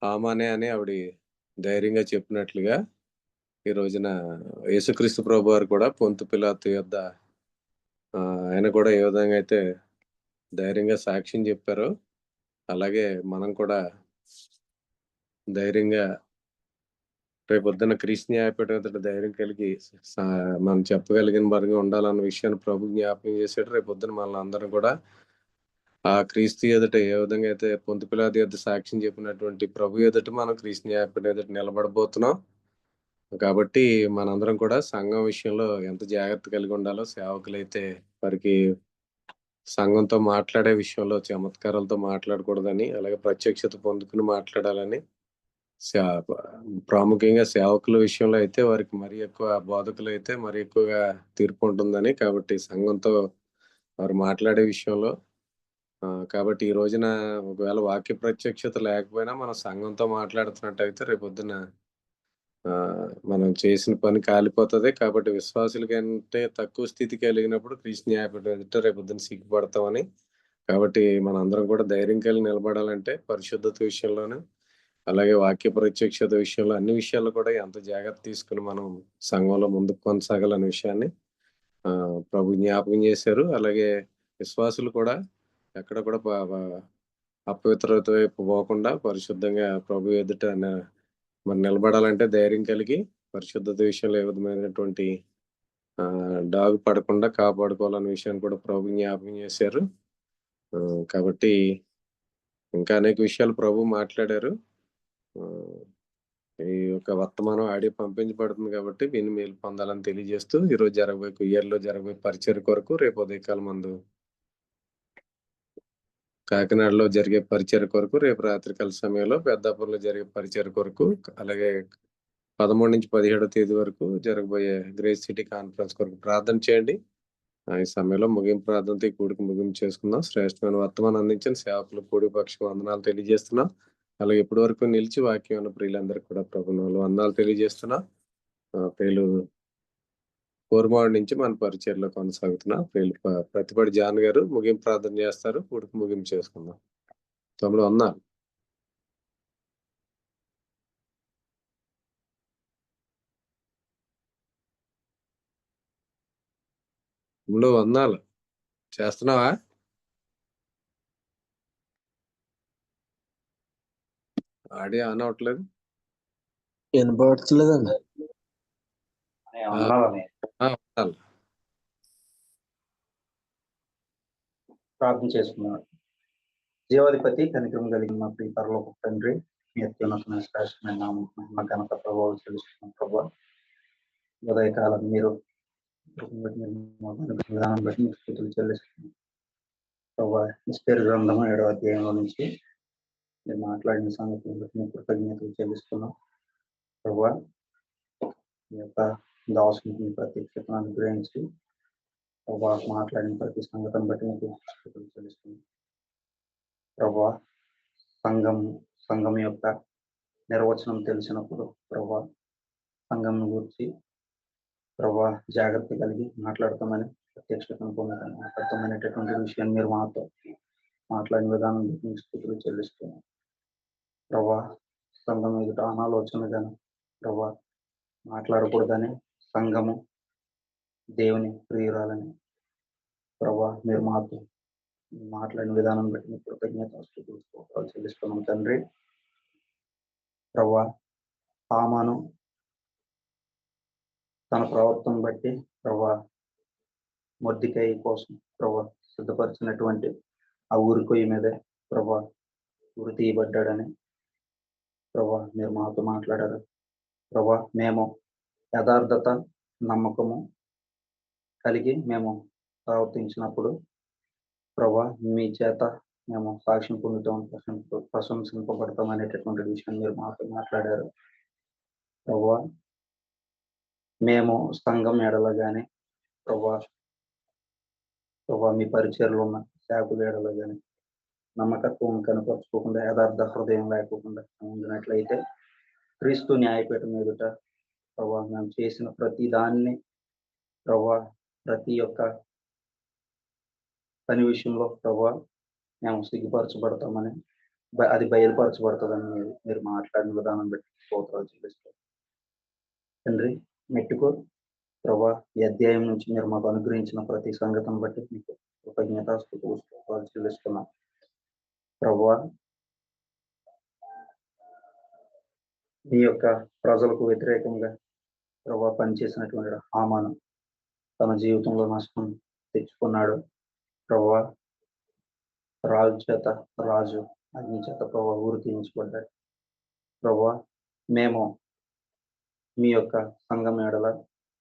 హామానే అని ఆవిడ ధైర్యంగా చెప్పినట్లుగా ఈ రోజున యేసుక్రీస్తు ప్రభు వారు కూడా పొంతు పిలాతు యొద్ద ఆయన కూడా ఏ విధంగా అయితే ధైర్యంగా సాక్ష్యం చెప్పారో, అలాగే మనం కూడా ధైర్యంగా రేపొద్దున క్రీస్తు న్యాయపీఠం ధైర్యం కలిగి మనం చెప్పగలిగిన పరంగా ఉండాలన్న విషయాన్ని ప్రభు జ్ఞాపకం చేసాడు. రేపొద్దున మనల్ని అందరం కూడా ఆ క్రీస్తు ఎదుట ఏ విధంగా అయితే పొంతు పిలాతు యొద్ద సాక్ష్యం చెప్పినటువంటి ప్రభు ఎదుట మనం క్రీస్తు న్యాయపీఠం ఎదుట నిలబడబోతున్నాం. కాబట్టి మనందరం కూడా సంఘం విషయంలో ఎంత జాగ్రత్త కలిగి ఉండాలో, సేవకులైతే వారికి సంఘంతో మాట్లాడే విషయంలో చమత్కారాలతో మాట్లాడకూడదని, అలాగే ప్రత్యక్షత పొందుకుని మాట్లాడాలని, ప్రాముఖ్యంగా సేవకుల విషయంలో అయితే వారికి మరీ ఎక్కువ, బోధకులు అయితే మరీ ఎక్కువగా తీర్పు ఉంటుందని, కాబట్టి సంఘంతో వారు మాట్లాడే విషయంలో కాబట్టి ఈ రోజున ఒకవేళ వాక్య ప్రత్యక్షత లేకపోయినా మనం సంఘంతో మాట్లాడుతున్నట్టయితే రేపొద్దున మనం చేసిన పని కాలిపోతుంది. కాబట్టి విశ్వాసుల కంటే తక్కువ స్థితి కలిగినప్పుడు క్రీస్తు న్యాయపీఠం ఎదుట రేపొద్దున సిగ్గుపడతామని. కాబట్టి మనందరం కూడా ధైర్యం కలిగి నిలబడాలంటే పరిశుద్ధత విషయంలోను, అలాగే వాక్య ప్రత్యక్షత విషయంలో, అన్ని విషయాల్లో కూడా ఎంత జాగ్రత్త తీసుకుని మనం సంఘంలో ముందుకు కొనసాగాలనే విషయాన్ని ప్రభు జ్ఞాపకం చేశారు. అలాగే విశ్వాసులు కూడా ఎక్కడ కూడా అపవిత్రత వైపు పోకుండా పరిశుద్ధంగా ప్రభు ఎదుట మరి నిలబడాలంటే ధైర్యం కలిగి పరిశుద్ధత విషయంలో ఏ విధమైనటువంటి డాగు పడకుండా కాపాడుకోవాలనే విషయాన్ని కూడా ప్రభు జ్ఞాపకం చేశారు. కాబట్టి ఇంకా అనేక విషయాలు ప్రభు మాట్లాడారు. ఈ యొక్క వర్తమానం ఆడియో పంపించబడుతుంది కాబట్టి విని మేలు పొందాలని తెలియజేస్తూ ఈరోజు ఇయర్లో జరగబోయే పరిచర్య కొరకు రేపు ఉదయకాలం ముందు కాకినాడలో జరిగే పరిచర్య కొరకు, రేపు రాత్రికాల సమయంలో పెద్దాపురంలో జరిగే పరిచర్య కొరకు, అలాగే 13 నుంచి 17వ తేదీ వరకు జరగబోయే గ్రేస్ సిటీ కాన్ఫరెన్స్ కొరకు ప్రార్థన చేయండి. ఈ సమయంలో ముగింపు ప్రార్థనతో ఈ కూడికి ముగింపు చేసుకుందాం. శ్రేష్టమైన వర్తమానం అందించిన సేవకులు కూడి పక్షం వందనాలు తెలియజేస్తున్నాం. అలాగే ఇప్పటి వరకు నిలిచి వాక్యం ఉన్న ప్రియులందరికీ కూడా ప్రభుత్వంలో వందనాలు తెలియజేస్తున్నా. ప్రియులు కోరమాడు నుంచి మన పరిచయలో కొనసాగుతున్నా ప్రియులు ప్రతిపడి జాన్ గారు ముగింపు ప్రార్థన చేస్తారు. కూడికి ముగింపు చేసుకుందాం. తమ్ముడు వందనాలు. తమ్ముడు వందనాలు. చేస్తున్నావా? ఆడియో ఆన్ అవట్లేదు. వినపడట్లేదండి. ప్రార్థన చేసుకున్నాడు. జీవాధిపతి కనికరం కలిగిన మా ప్రియ పరలోక తండ్రి, మీ అత్యున్నతమైన శ్రేష్టమైన నామం మహిమ ఘనత ప్రభావం చెల్లిస్తున్నాం ప్రభా. ఉదయకాలం మీరు విధానం బట్టి మీకు స్థుతులు చెల్లిస్తున్నాం ప్రభా. ఎస్తేరు గ్రంథం 7వ అధ్యాయంలో నుంచి మీరు మాట్లాడిన సంగతులను బట్టి మీకు కృతజ్ఞతలు చెల్లిస్తున్నాం ప్రభా. మీ యొక్క దాసుని ప్రత్యక్షతను అనుగ్రహించి ప్రభా మాట్లాడిన ప్రతి సంగతిని బట్టి మీకు స్థుతులు చెల్లిస్తున్నాం ప్రభా. సంఘం యొక్క నిర్వచనం తెలిసినప్పుడు ప్రభా సంఘం గురించి ప్రభా జాగ్రత్త కలిగి మాట్లాడతామని ప్రత్యక్షతను పొందడం అర్థమైనటువంటి విషయాన్ని మీరు మాతో మాట్లాడిన విధానం మీకు స్థితులు చెల్లిస్తున్నాం ప్రభా. సంఘం ఎదుట అనాలోచనగానే ప్రభా మాట్లాడకూడదని, సంఘము దేవుని ప్రియురాలని ప్రభా మీరు మాతో మాట్లాడిన విధానం బట్టి మీకు కృతజ్ఞత స్థుతులు చెల్లిస్తున్నాం తండ్రి ప్రభా. హామాను తన ప్రవర్తన బట్టి ప్రభా మొర్దెకై కోసం ప్రభా సిద్ధపరిచినటువంటి ఆ ఊరి కొయ్యి మీదే ప్రభా ఉరి తీయబడ్డాడని ప్రభా మీరు మాతో మాట్లాడారు ప్రభా. మేము యథార్థత నమ్మకము కలిగి మేము ప్రవర్తించినప్పుడు ప్రభా మీ చేత మేము సాక్ష్యం పొందుతాం, ప్రశంసింపబడతాం అనేటటువంటి విషయాన్ని మీరు మాతో మాట్లాడారు ప్రభా. మేము సంఘం ఎడల కానీ ప్రభా మీ పరిచయలో ఉన్న శాఖల ఎడల కానీ నమ్మకత్వం కనపరుచుకోకుండా, యథార్థ హృదయం లేకోకుండా ఉండినట్లయితే క్రీస్తు న్యాయపీఠం ఎదుట ప్రభా మేము చేసిన ప్రతి దాన్ని ప్రభా ప్రతి ఒక్క పని విషయంలో ప్రభా మేము సిగ్గుపరచబడతామని, అది బయలుపరచబడుతుందని మీరు మాట్లాడిన విధానం బట్టి స్తోత్రాలు చెల్లిస్తాం తండ్రి. మెట్టుకో ప్రభా ఈ అధ్యాయం నుంచి మీరు మాకు అనుగ్రహించిన ప్రతి సంగతిని బట్టి మీకు కృతజ్ఞతాస్తుతులు చెల్లిస్తున్నాం ప్రభా. మీ యొక్క ప్రజలకు వ్యతిరేకంగా ప్రభా పనిచేసినటువంటి హామాను తన జీవితంలో నష్టం తెచ్చుకున్నాడు ప్రభా. రాజు అగ్ని చేత ప్రభా ఊరు తీయించబడ్డాడు ప్రభా. మేము మీ యొక్క సంఘం ఏడల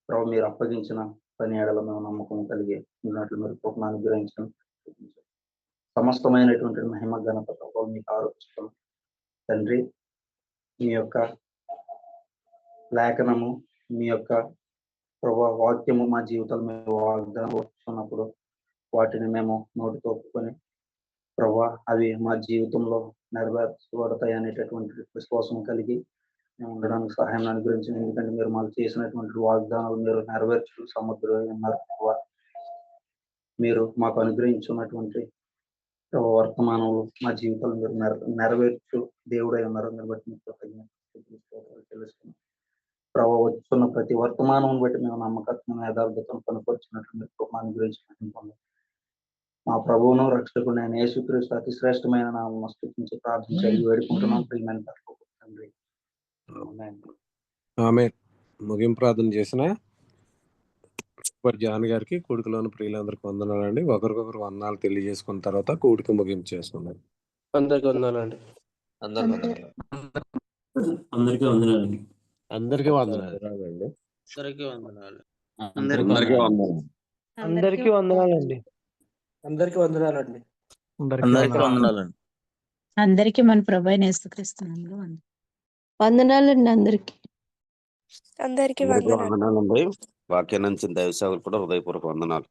ప్రభు మీరు అప్పగించిన పని ఏడల మేము నమ్మకం కలిగి ఉన్నట్లు మీరు కృపను అనుగ్రహించడం సమస్తమైనటువంటి మహిమ ఘనత ప్రభావం మీకు ఆరోపిస్తున్నాం తండ్రి. మీ యొక్క లేఖనము, మీ యొక్క ప్రభా వాక్యము మా జీవితాలు మేము వాగ్దానం వస్తున్నప్పుడు వాటిని మేము నోటితో ఒప్పుకొని ప్రభా అవి మా జీవితంలో నెరవేర్చబడతాయి అనేటటువంటి విశ్వాసం కలిగి మేము ఉండడానికి సహాయం అనుగ్రహించండి. ఎందుకంటే మీరు మాకు చేసినటువంటి వాగ్దానాలు మీరు నెరవేర్చు సముద్రం ఉన్నారు ప్రభువా. మీరు మాకు అనుగ్రహించున్నటువంటి వర్తమానంలో మా జీవితాలు మీరు నెరవేర్చు దేవుడై ఉన్నారు. మీరు బట్టి మీకు కృతజ్ఞతలు తెలుస్తున్నాం. ప్రభావ వస్తున్న ప్రతి వర్తమానం బట్టి మేము నమ్మకత్వం యథార్థతను కనుపరిచినట్లు మీరు కృప అనుగ్రహించినట్టు మా ప్రభువును రక్షకుడు నేను యేసుక్రీస్తు అతి శ్రేష్టమైన నామమున స్తుతించి ప్రార్థించి వేడుకుంటున్నాం ప్రియమైన తండ్రి. ఆమేన్. ఆమె ముగింపు ప్రార్థన చేసిన జాన్ గారికి కూడికలోని ప్రియులందరికీ వందనాలండి. ఒకరికొకరు వందనాలు తెలియజేసుకున్న తర్వాత కూడిక ముగింపు చేసుకున్నారు. అందరికి వందనాలండి. అందరికీ అందరికీ వందనాలండి. అందరికీ వందనాలు. అందరికీ వందనాలు. అందరికీ వందనాలు. అందరికీ వందనాలండి. అందరికీ వందనాలండి. అందరికీ వందనాలండి. అందరికీ మన ప్రభు అయిన యేసుక్రీస్తు నామములో వందనాలండి అందరికి. అందరికీ అందరికీ వందనాలు. వందనాలండి. వాక్యం నుంచి దైవ సేవకులు కూడా హృదయపూర్వక వందనాలు.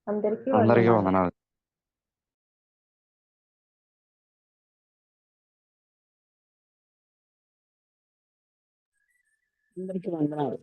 అందరికీ వందనాలు. అందరికీ వందనాలు.